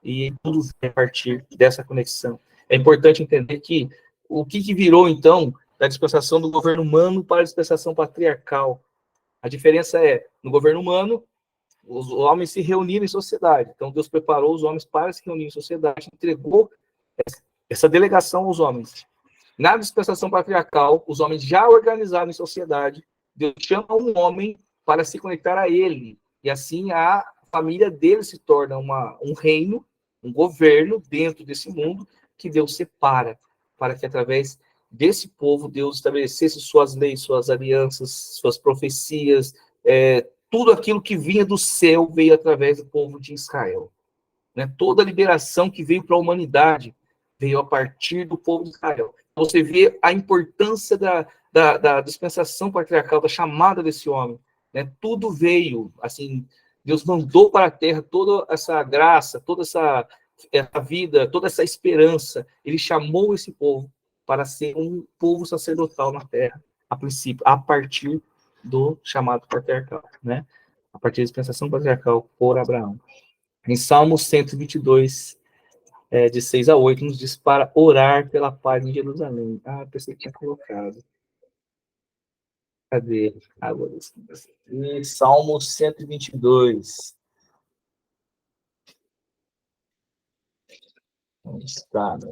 E tudo vai partir dessa conexão. É importante entender que o que virou, então, da dispensação do governo humano para a dispensação patriarcal. A diferença é, no governo humano, os homens se reuniram em sociedade. Então, Deus preparou os homens para se reunir em sociedade, entregou essa delegação aos homens. Na dispensação patriarcal, os homens já organizados em sociedade, Deus chama um homem para se conectar a ele. E assim a família dele se torna um reino, um governo dentro desse mundo que Deus separa, para que através desse povo Deus estabelecesse suas leis, suas alianças, suas profecias, tudo aquilo que vinha do céu veio através do povo de Israel. Né? Toda a liberação que veio para a humanidade veio a partir do povo de Israel. Você vê a importância da dispensação patriarcal, da chamada desse homem. Né? Tudo veio, assim, Deus mandou para a terra toda essa graça, toda essa vida, toda essa esperança. Ele chamou esse povo para ser um povo sacerdotal na terra, a princípio, a partir do chamado patriarcal, né? A partir da dispensação patriarcal por Abraão. Em Salmo 122, de 6 a 8, nos diz para orar pela paz em Jerusalém. Ah, pensei que tinha colocado. Cadê? Agora, Salmo 122. Onde está, né?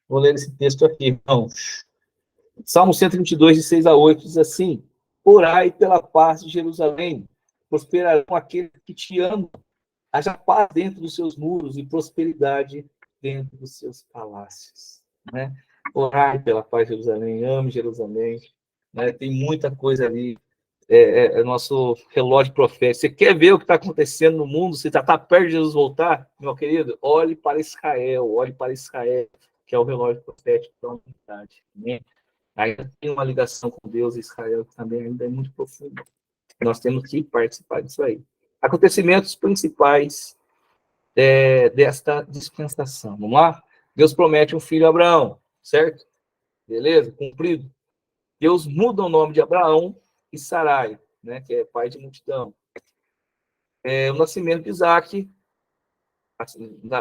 Vou ler esse texto aqui, irmãos. Salmo 122, de 6 a 8, diz assim: orai pela paz de Jerusalém, prosperarão aqueles que te amam. Haja paz dentro dos seus muros e prosperidade dentro dos seus palácios. Né? Orai pela paz de Jerusalém, ame Jerusalém. Né? Tem muita coisa ali. É nosso relógio profético. Você quer ver o que está acontecendo no mundo? Você está perto de Jesus voltar, meu querido? Olhe para Israel, que é o relógio profético da humanidade. Né? Ainda tem uma ligação com Deus e Israel que também ainda é muito profunda. Nós temos que participar disso aí. Acontecimentos principais desta dispensação. Vamos lá? Deus promete um filho a Abraão, certo? Beleza? Cumprido. Deus muda o nome de Abraão e Sarai, né, que é pai de multidão. O nascimento de Isaac,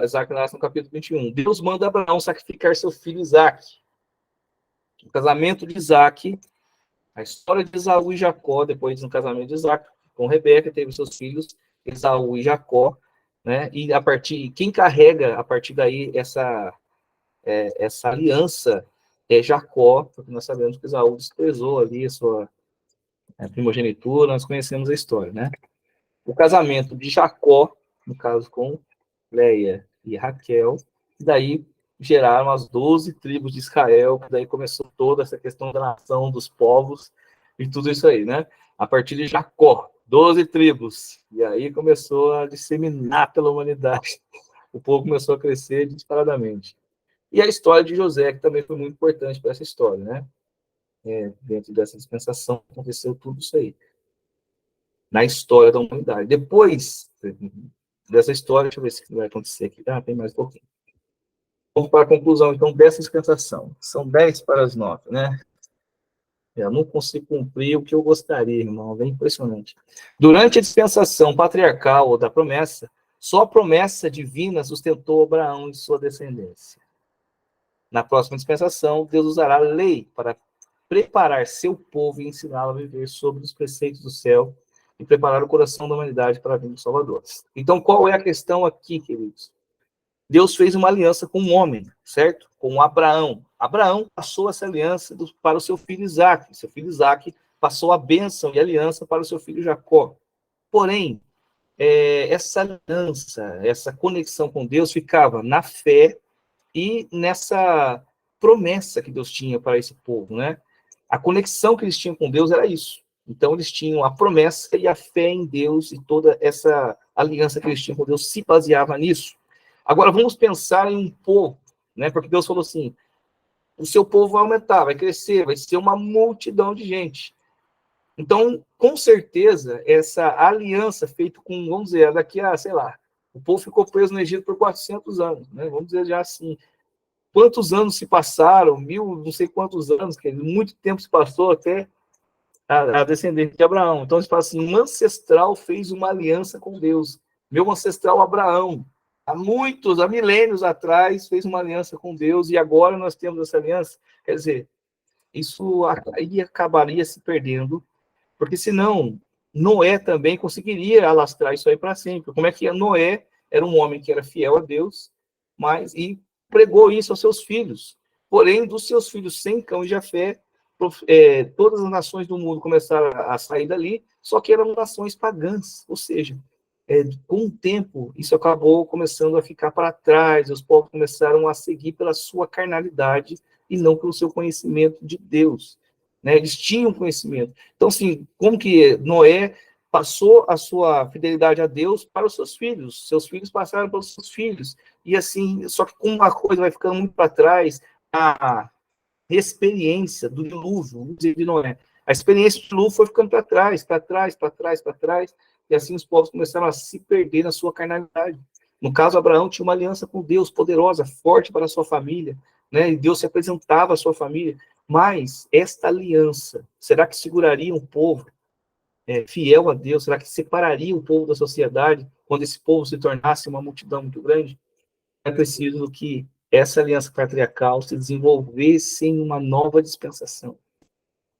Isaac nasce no capítulo 21. Deus manda Abraão sacrificar seu filho Isaac. O casamento de Isaac, a história de Esaú e Jacó, depois do casamento de Isaac com Rebeca, teve seus filhos, Esaú e Jacó, né? E quem carrega a partir daí essa aliança é Jacó, porque nós sabemos que Esaú desprezou ali a sua primogenitura, nós conhecemos a história, né? O casamento de Jacó, no caso com Leia e Raquel, e daí geraram as 12 tribos de Israel, que daí começou toda essa questão da nação, dos povos, e tudo isso aí, né? A partir de Jacó, 12 tribos, e aí começou a disseminar pela humanidade. O povo começou a crescer disparadamente. E a história de José, que também foi muito importante para essa história, né? Dentro dessa dispensação, aconteceu tudo isso aí. Na história da humanidade. Depois dessa história, deixa eu ver se vai acontecer aqui. Tem mais um pouquinho. Vamos para a conclusão, então, dessa dispensação. São 10 para as 9, né? Eu não consigo cumprir o que eu gostaria, irmão. É impressionante. Durante a dispensação patriarcal ou da promessa, só a promessa divina sustentou Abraão e sua descendência. Na próxima dispensação, Deus usará a lei para preparar seu povo e ensiná-lo a viver sob os preceitos do céu e preparar o coração da humanidade para a vinda do Salvador. Então, qual é a questão aqui, queridos? Deus fez uma aliança com um homem, certo? Com Abraão. Abraão passou essa aliança para o seu filho Isaac. Seu filho Isaac passou a bênção e aliança para o seu filho Jacó. Porém, essa aliança, essa conexão com Deus ficava na fé e nessa promessa que Deus tinha para esse povo, né? A conexão que eles tinham com Deus era isso. Então, eles tinham a promessa e a fé em Deus, e toda essa aliança que eles tinham com Deus se baseava nisso. Agora, vamos pensar em um povo, né? Porque Deus falou assim, o seu povo vai aumentar, vai crescer, vai ser uma multidão de gente. Então, com certeza, essa aliança feita com, vamos dizer, daqui a, sei lá, o povo ficou preso no Egito por 400 anos, né? Vamos dizer já assim, quantos anos se passaram, não sei quantos anos, muito tempo se passou até a descendente de Abraão. Então, eles falam assim, um ancestral fez uma aliança com Deus. Meu ancestral Abraão, há milênios atrás, fez uma aliança com Deus, e agora nós temos essa aliança. Quer dizer, isso aí acabaria se perdendo, porque senão Noé também conseguiria alastrar isso aí para sempre. Como é que Noé era um homem que era fiel a Deus, e pregou isso aos seus filhos. Porém, dos seus filhos Sem, Cão e Jafé, todas as nações do mundo começaram a sair dali, só que eram nações pagãs, ou seja, com o tempo, isso acabou começando a ficar para trás, os povos começaram a seguir pela sua carnalidade e não pelo seu conhecimento de Deus, né? Eles tinham conhecimento. Então, assim, como que Noé passou a sua fidelidade a Deus para os seus filhos passaram para os seus filhos, e assim, só que com uma coisa vai ficando muito para trás, a experiência do dilúvio, de Noé. A experiência do dilúvio foi ficando para trás, para trás, para trás, para trás, e assim os povos começaram a se perder na sua carnalidade. No caso, Abraão tinha uma aliança com Deus, poderosa, forte para a sua família, né? E Deus se apresentava à sua família, mas esta aliança, será que seguraria um povo fiel a Deus? Será que separaria o povo da sociedade quando esse povo se tornasse uma multidão muito grande? É preciso que essa aliança patriarcal se desenvolvesse em uma nova dispensação.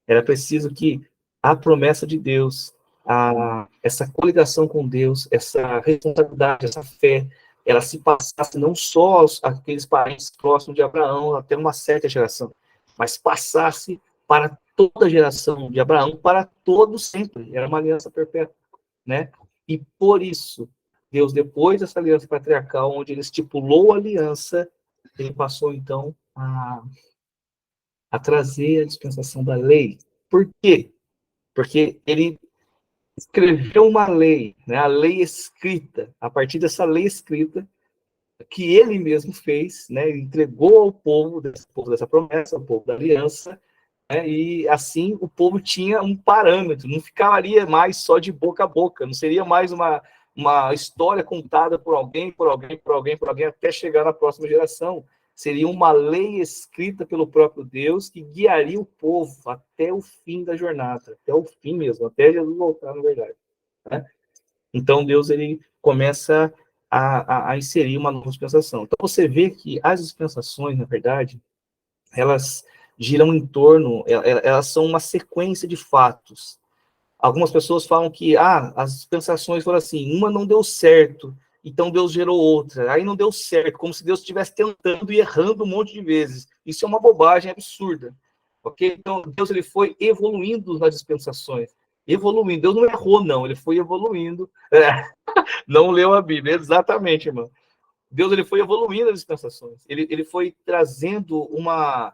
Era preciso que a promessa de Deus, essa coligação com Deus, essa responsabilidade, essa fé, ela se passasse não só aqueles parentes próximos de Abraão, até uma certa geração, mas passasse para toda a geração de Abraão, para todos sempre. Era uma aliança perpétua, né? E por isso, Deus, depois dessa aliança patriarcal, onde ele estipulou a aliança, ele passou, então, a trazer a dispensação da lei. Por quê? Porque ele escreveu uma lei, né, a lei escrita, a partir dessa lei escrita, que ele mesmo fez, né, entregou ao povo dessa promessa, ao povo da aliança, né, e assim o povo tinha um parâmetro, não ficaria mais só de boca a boca, não seria mais uma história contada por alguém, até chegar na próxima geração. Seria uma lei escrita pelo próprio Deus que guiaria o povo até o fim da jornada, até o fim mesmo, até Jesus voltar, na verdade, né? Então, Deus ele começa a inserir uma nova dispensação. Então, você vê que as dispensações, na verdade, elas giram em torno, elas são uma sequência de fatos. Algumas pessoas falam que as dispensações foram assim, uma não deu certo, então Deus gerou outra, aí não deu certo, como se Deus estivesse tentando e errando um monte de vezes. Isso é uma bobagem absurda. Ok? Então, Deus ele foi evoluindo nas dispensações. Evoluindo. Deus não errou, não. Ele foi evoluindo. Não leu a Bíblia. Exatamente, irmão. Deus ele foi evoluindo as dispensações. Ele foi trazendo uma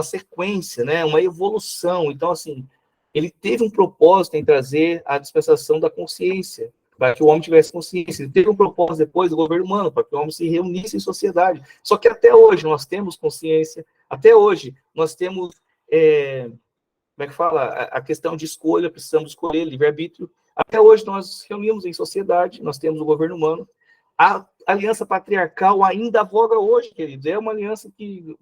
sequência, né? Uma evolução. Então, assim, ele teve um propósito em trazer a dispensação da consciência, para que o homem tivesse consciência. Ele teve um propósito depois do governo humano, para que o homem se reunisse em sociedade. Só que até hoje nós temos consciência, até hoje nós temos, como é que fala? A questão de escolha, precisamos escolher, livre-arbítrio. Até hoje nós reunimos em sociedade, nós temos o governo humano. A aliança patriarcal ainda avoga hoje, queridos. É uma aliança que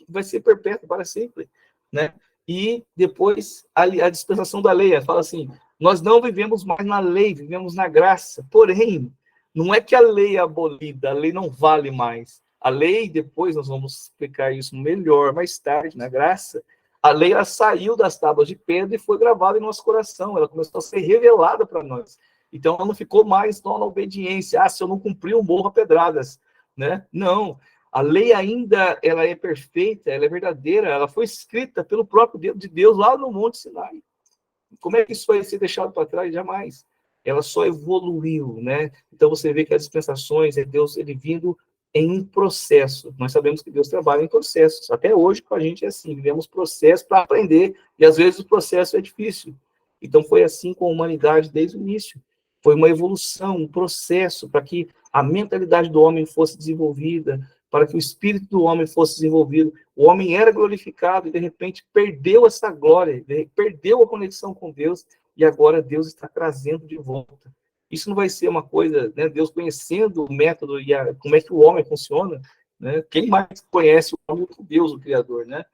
vai ser perpétua para sempre, né? E depois a dispensação da lei, fala assim, nós não vivemos mais na lei, vivemos na graça. Porém, não é que a lei é abolida, a lei não vale mais. A lei, depois nós vamos explicar isso melhor mais tarde, na graça, a lei ela saiu das tábuas de pedra e foi gravada em nosso coração, ela começou a ser revelada para nós. Então, ela não ficou mais só na obediência. Se eu não cumprir, eu morro a pedradas. Né? Não. A lei ainda ela é perfeita, ela é verdadeira, ela foi escrita pelo próprio Deus de Deus lá no Monte Sinai. Como é que isso vai ser deixado para trás? Jamais. Ela só evoluiu, né? Então, você vê que as dispensações é Deus ele vindo em processo. Nós sabemos que Deus trabalha em processos. Até hoje, com a gente é assim, vivemos processo para aprender, e às vezes o processo é difícil. Então, foi assim com a humanidade desde o início. Foi uma evolução, um processo para que a mentalidade do homem fosse desenvolvida, para que o espírito do homem fosse desenvolvido. O homem era glorificado e, de repente, perdeu essa glória, perdeu a conexão com Deus, e agora Deus está trazendo de volta. Isso não vai ser uma coisa, né, Deus conhecendo o método e como é que o homem funciona, né? Quem mais conhece o homem do que Deus, o Criador, né?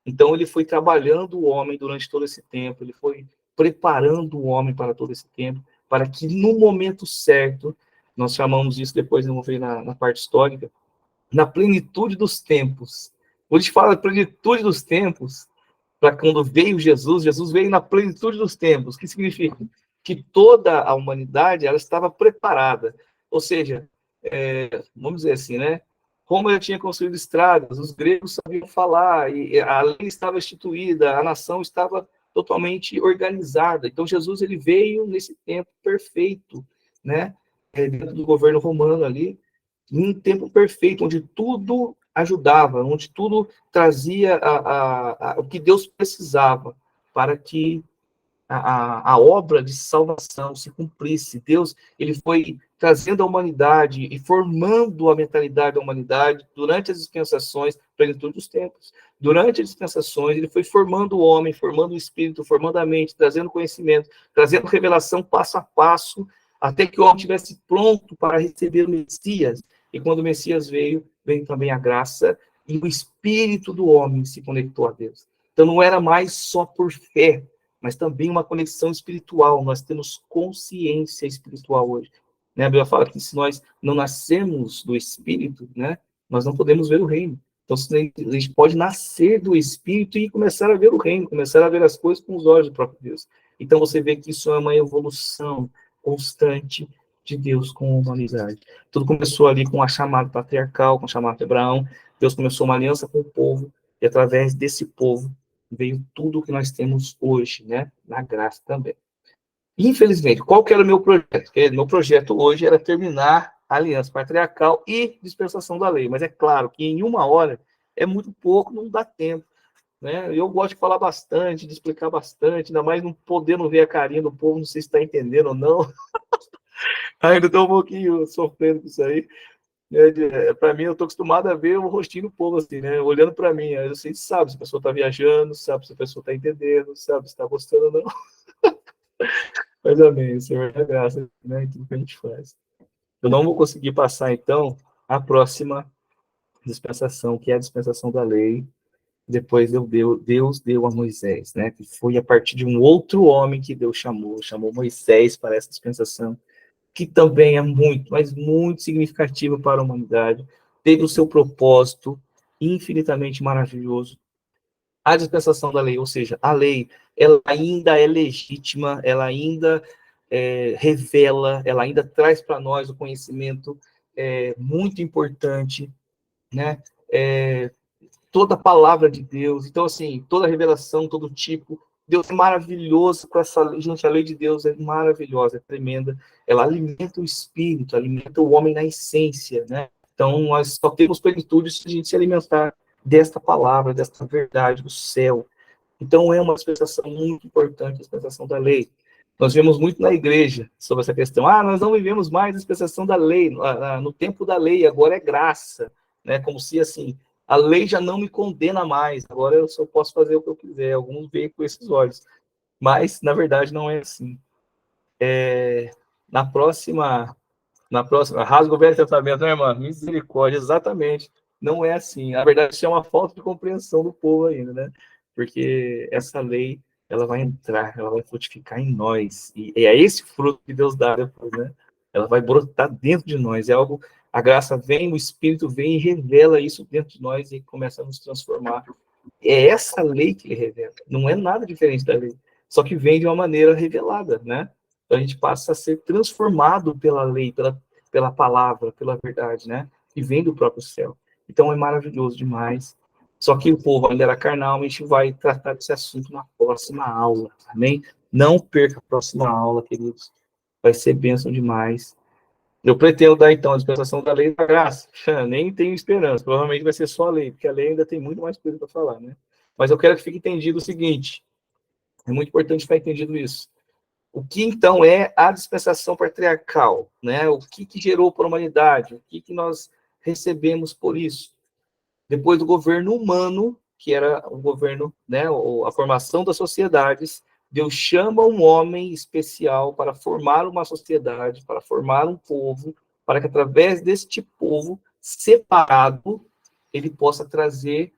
Então, ele foi trabalhando o homem durante todo esse tempo, ele foi preparando o homem para todo esse tempo, para que no momento certo, nós chamamos isso depois, vamos ver na parte histórica, na plenitude dos tempos. Quando a gente fala plenitude dos tempos, para quando veio Jesus, Jesus veio na plenitude dos tempos. O que significa? Que toda a humanidade ela estava preparada. Ou seja, vamos dizer assim, né? Roma já tinha construído estradas, os gregos sabiam falar, e a lei estava instituída, a nação estava totalmente organizada. Então, Jesus ele veio nesse tempo perfeito, né? Dentro do governo romano ali, em um tempo perfeito, onde tudo ajudava, onde tudo trazia o que Deus precisava para que a obra de salvação se cumprisse. Deus ele foi trazendo a humanidade e formando a mentalidade da humanidade durante as dispensações, plenitude dos tempos. Durante as dispensações, ele foi formando o homem, formando o espírito, formando a mente, trazendo conhecimento, trazendo revelação passo a passo, até que o homem estivesse pronto para receber o Messias. E quando o Messias veio, veio também a graça e o espírito do homem se conectou a Deus. Então não era mais só por fé, mas também uma conexão espiritual. Nós temos consciência espiritual hoje. Né? A Bíblia fala que se nós não nascemos do Espírito, né, nós não podemos ver o reino. Então, a gente pode nascer do Espírito e começar a ver o reino, começar a ver as coisas com os olhos do próprio Deus. Então, você vê que isso é uma evolução constante de Deus com a humanidade. Tudo começou ali com a chamada patriarcal, com a chamada de Abraão. Deus começou uma aliança com o povo, e através desse povo veio tudo o que nós temos hoje, né? Na graça também. Infelizmente, qual que era o meu projeto? Meu projeto hoje era terminar a aliança patriarcal e dispensação da lei. Mas é claro que em uma hora é muito pouco, não dá tempo. Né? Eu gosto de falar bastante, de explicar bastante, ainda mais não podendo ver a carinha do povo, não sei se está entendendo ou não. Ainda estou um pouquinho sofrendo com isso aí. Para mim, eu estou acostumado a ver o rostinho do povo, assim, né? Olhando para mim. Aí você sabe se a pessoa está viajando, sabe se a pessoa está entendendo, sabe se está gostando ou não. Mas amém, o Senhor é graça, né? Em tudo que a gente faz. Eu não vou conseguir passar, então, a próxima dispensação, que é a dispensação da lei. Depois Deus deu a Moisés, né? Que foi a partir de um outro homem que Deus chamou Moisés para essa dispensação. que também é muito, mas muito significativa para a humanidade, teve o seu propósito infinitamente maravilhoso. A dispensação da lei, ou seja, a lei, ela ainda é legítima, ela ainda revela, ela ainda traz para nós o conhecimento muito importante, né? Toda a palavra de Deus, então, assim, toda revelação, todo tipo, Deus é maravilhoso com essa lei. Gente, a lei de Deus é maravilhosa, é tremenda, ela alimenta o espírito, alimenta o homem na essência, né? Então, nós só temos plenitude se a gente se alimentar desta palavra, desta verdade do céu. Então, é uma dispensação muito importante, a dispensação da lei. Nós vemos muito na igreja sobre essa questão. Nós não vivemos mais a dispensação da lei, no tempo da lei, agora é graça, né? Como se, assim, a lei já não me condena mais, agora eu só posso fazer o que eu quiser. Alguns veem com esses olhos. Mas, na verdade, não é assim. Na próxima, rasga o Velho Testamento, né, irmã? Misericórdia, exatamente. Não é assim. Na verdade, isso é uma falta de compreensão do povo ainda, né? Porque essa lei, ela vai entrar, ela vai frutificar em nós. E é esse fruto que Deus dá depois, né? Ela vai brotar dentro de nós. É algo, a graça vem, o Espírito vem e revela isso dentro de nós e começa a nos transformar. É essa lei que ele revela. Não é nada diferente da lei. Só que vem de uma maneira revelada, né? Então a gente passa a ser transformado pela lei, pela palavra, pela verdade, né? Que vem do próprio céu. Então é maravilhoso demais. Só que o povo ainda era carnal, a gente vai tratar desse assunto na próxima aula, amém? Não perca a próxima aula, queridos. Vai ser bênção demais. Eu pretendo dar, então, a dispensação da lei e da graça. Nem tenho esperança. Provavelmente vai ser só a lei, porque a lei ainda tem muito mais coisa para falar, né? Mas eu quero que fique entendido o seguinte. É muito importante ficar entendido isso. O que, então, é a dispensação patriarcal? Né? O que gerou para a humanidade? O que nós recebemos por isso? Depois do governo humano, que era o governo, né, a formação das sociedades, Deus chama um homem especial para formar uma sociedade, para formar um povo, para que através deste povo separado, ele possa trazer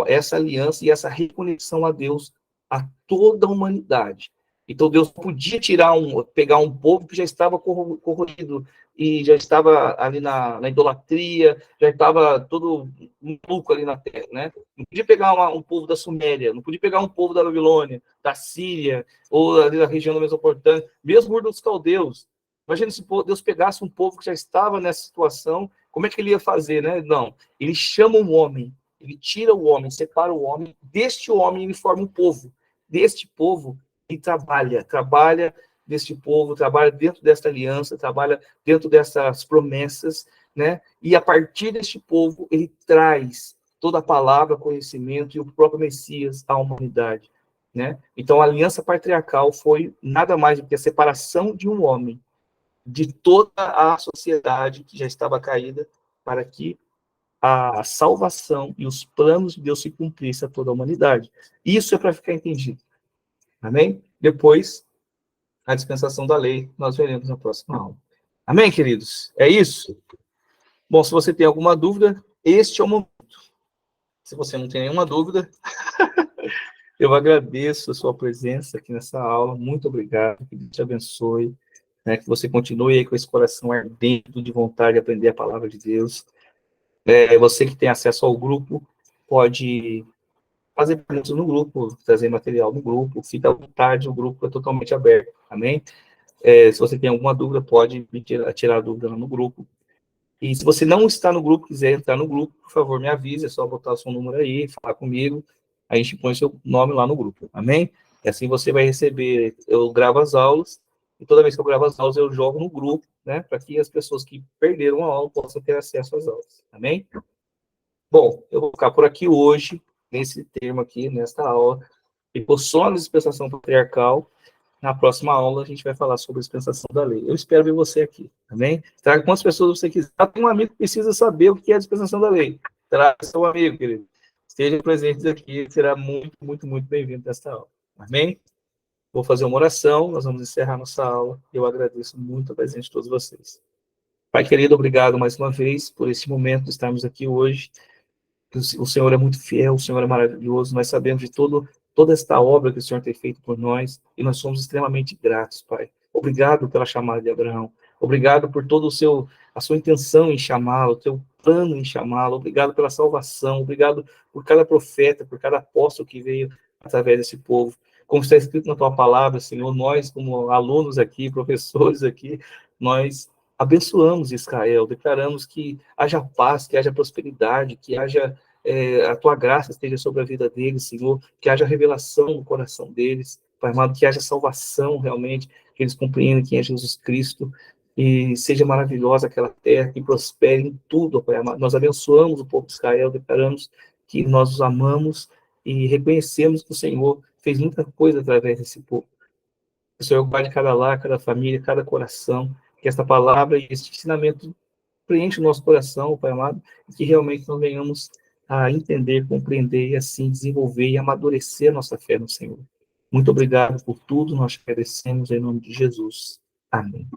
essa aliança e essa reconexão a Deus a toda a humanidade. Então Deus podia pegar um povo que já estava corroído e já estava ali na idolatria, já estava todo maluco ali na terra, né? Não podia pegar um povo da Suméria, não podia pegar um povo da Babilônia, da Síria, ou ali da região da Mesopotâmia, mesmo dos caldeus. Imagina se Deus pegasse um povo que já estava nessa situação, como é que ele ia fazer, né? Não, ele chama um homem, ele tira o homem, separa o homem, deste homem ele forma um povo, deste povo ele trabalha deste povo, trabalha dentro desta aliança, trabalha dentro dessas promessas, né? E a partir deste povo, ele traz toda a palavra, conhecimento e o próprio Messias à humanidade, né? Então, a aliança patriarcal foi nada mais do que a separação de um homem de toda a sociedade que já estava caída, para que a salvação e os planos de Deus se cumprissem a toda a humanidade. Isso é para ficar entendido. Amém? Depois, a dispensação da lei, nós veremos na próxima aula. Amém, queridos? É isso? Bom, se você tem alguma dúvida, este é o momento. Se você não tem nenhuma dúvida, eu agradeço a sua presença aqui nessa aula. Muito obrigado, que Deus te abençoe, né? Que você continue aí com esse coração ardendo de vontade de aprender a palavra de Deus. Você que tem acesso ao grupo, pode fazer perguntas no grupo, trazer material no grupo, fica à vontade, o grupo é totalmente aberto, amém? Se você tem alguma dúvida, pode tirar a dúvida lá no grupo. E se você não está no grupo, quiser entrar no grupo, por favor, me avise, é só botar o seu número aí, falar comigo, a gente põe o seu nome lá no grupo, amém? E assim você vai receber, eu gravo as aulas, e toda vez que eu gravo as aulas, eu jogo no grupo, né, para que as pessoas que perderam a aula possam ter acesso às aulas, amém? Bom, eu vou ficar por aqui hoje, nesse termo aqui, nesta aula, ficou só na dispensação patriarcal. Na próxima aula, a gente vai falar sobre a dispensação da lei. Eu espero ver você aqui, amém? Traga quantas pessoas você quiser. Tem um amigo que precisa saber o que é a dispensação da lei. Traga seu amigo, querido. Esteja presente aqui, será muito, muito, muito bem-vindo nesta aula. Amém? Vou fazer uma oração, nós vamos encerrar nossa aula. Eu agradeço muito a presença de todos vocês. Pai querido, obrigado mais uma vez por esse momento de estarmos aqui hoje. O Senhor é muito fiel, o Senhor é maravilhoso, nós sabemos de toda esta obra que o Senhor tem feito por nós, e nós somos extremamente gratos, Pai. Obrigado pela chamada de Abraão, Obrigado por todo a sua intenção em chamá-lo, o teu plano em chamá-lo. Obrigado pela salvação. Obrigado por cada profeta, por cada apóstolo que veio através desse povo. Como está escrito na tua palavra, Senhor, nós, como alunos aqui, professores aqui, nós abençoamos Israel, declaramos que haja paz, que haja prosperidade, que haja a tua graça esteja sobre a vida deles, Senhor, que haja revelação no coração deles, Pai amado, que haja salvação realmente, que eles compreendam quem é Jesus Cristo, e seja maravilhosa aquela terra, que prospere em tudo, Pai amado. Nós abençoamos o povo de Israel, declaramos que nós os amamos e reconhecemos que o Senhor fez muita coisa através desse povo. Que o Senhor guarde cada lar, cada família, cada coração, que esta palavra e este ensinamento preenche o nosso coração, Pai amado, e que realmente nós venhamos a entender, compreender e assim desenvolver e amadurecer a nossa fé no Senhor. Muito obrigado por tudo, nós agradecemos em nome de Jesus. Amém.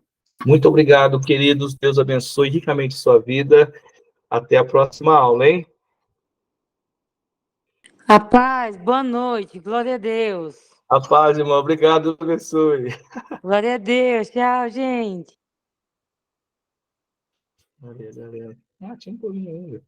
Muito obrigado, queridos. Deus abençoe ricamente sua vida. Até a próxima aula, hein?
A paz, boa noite, glória a Deus.
A paz, irmão. Obrigado, abençoe.
Glória a Deus, tchau, gente.
Valeu, galera. Tinha um pouquinho ainda.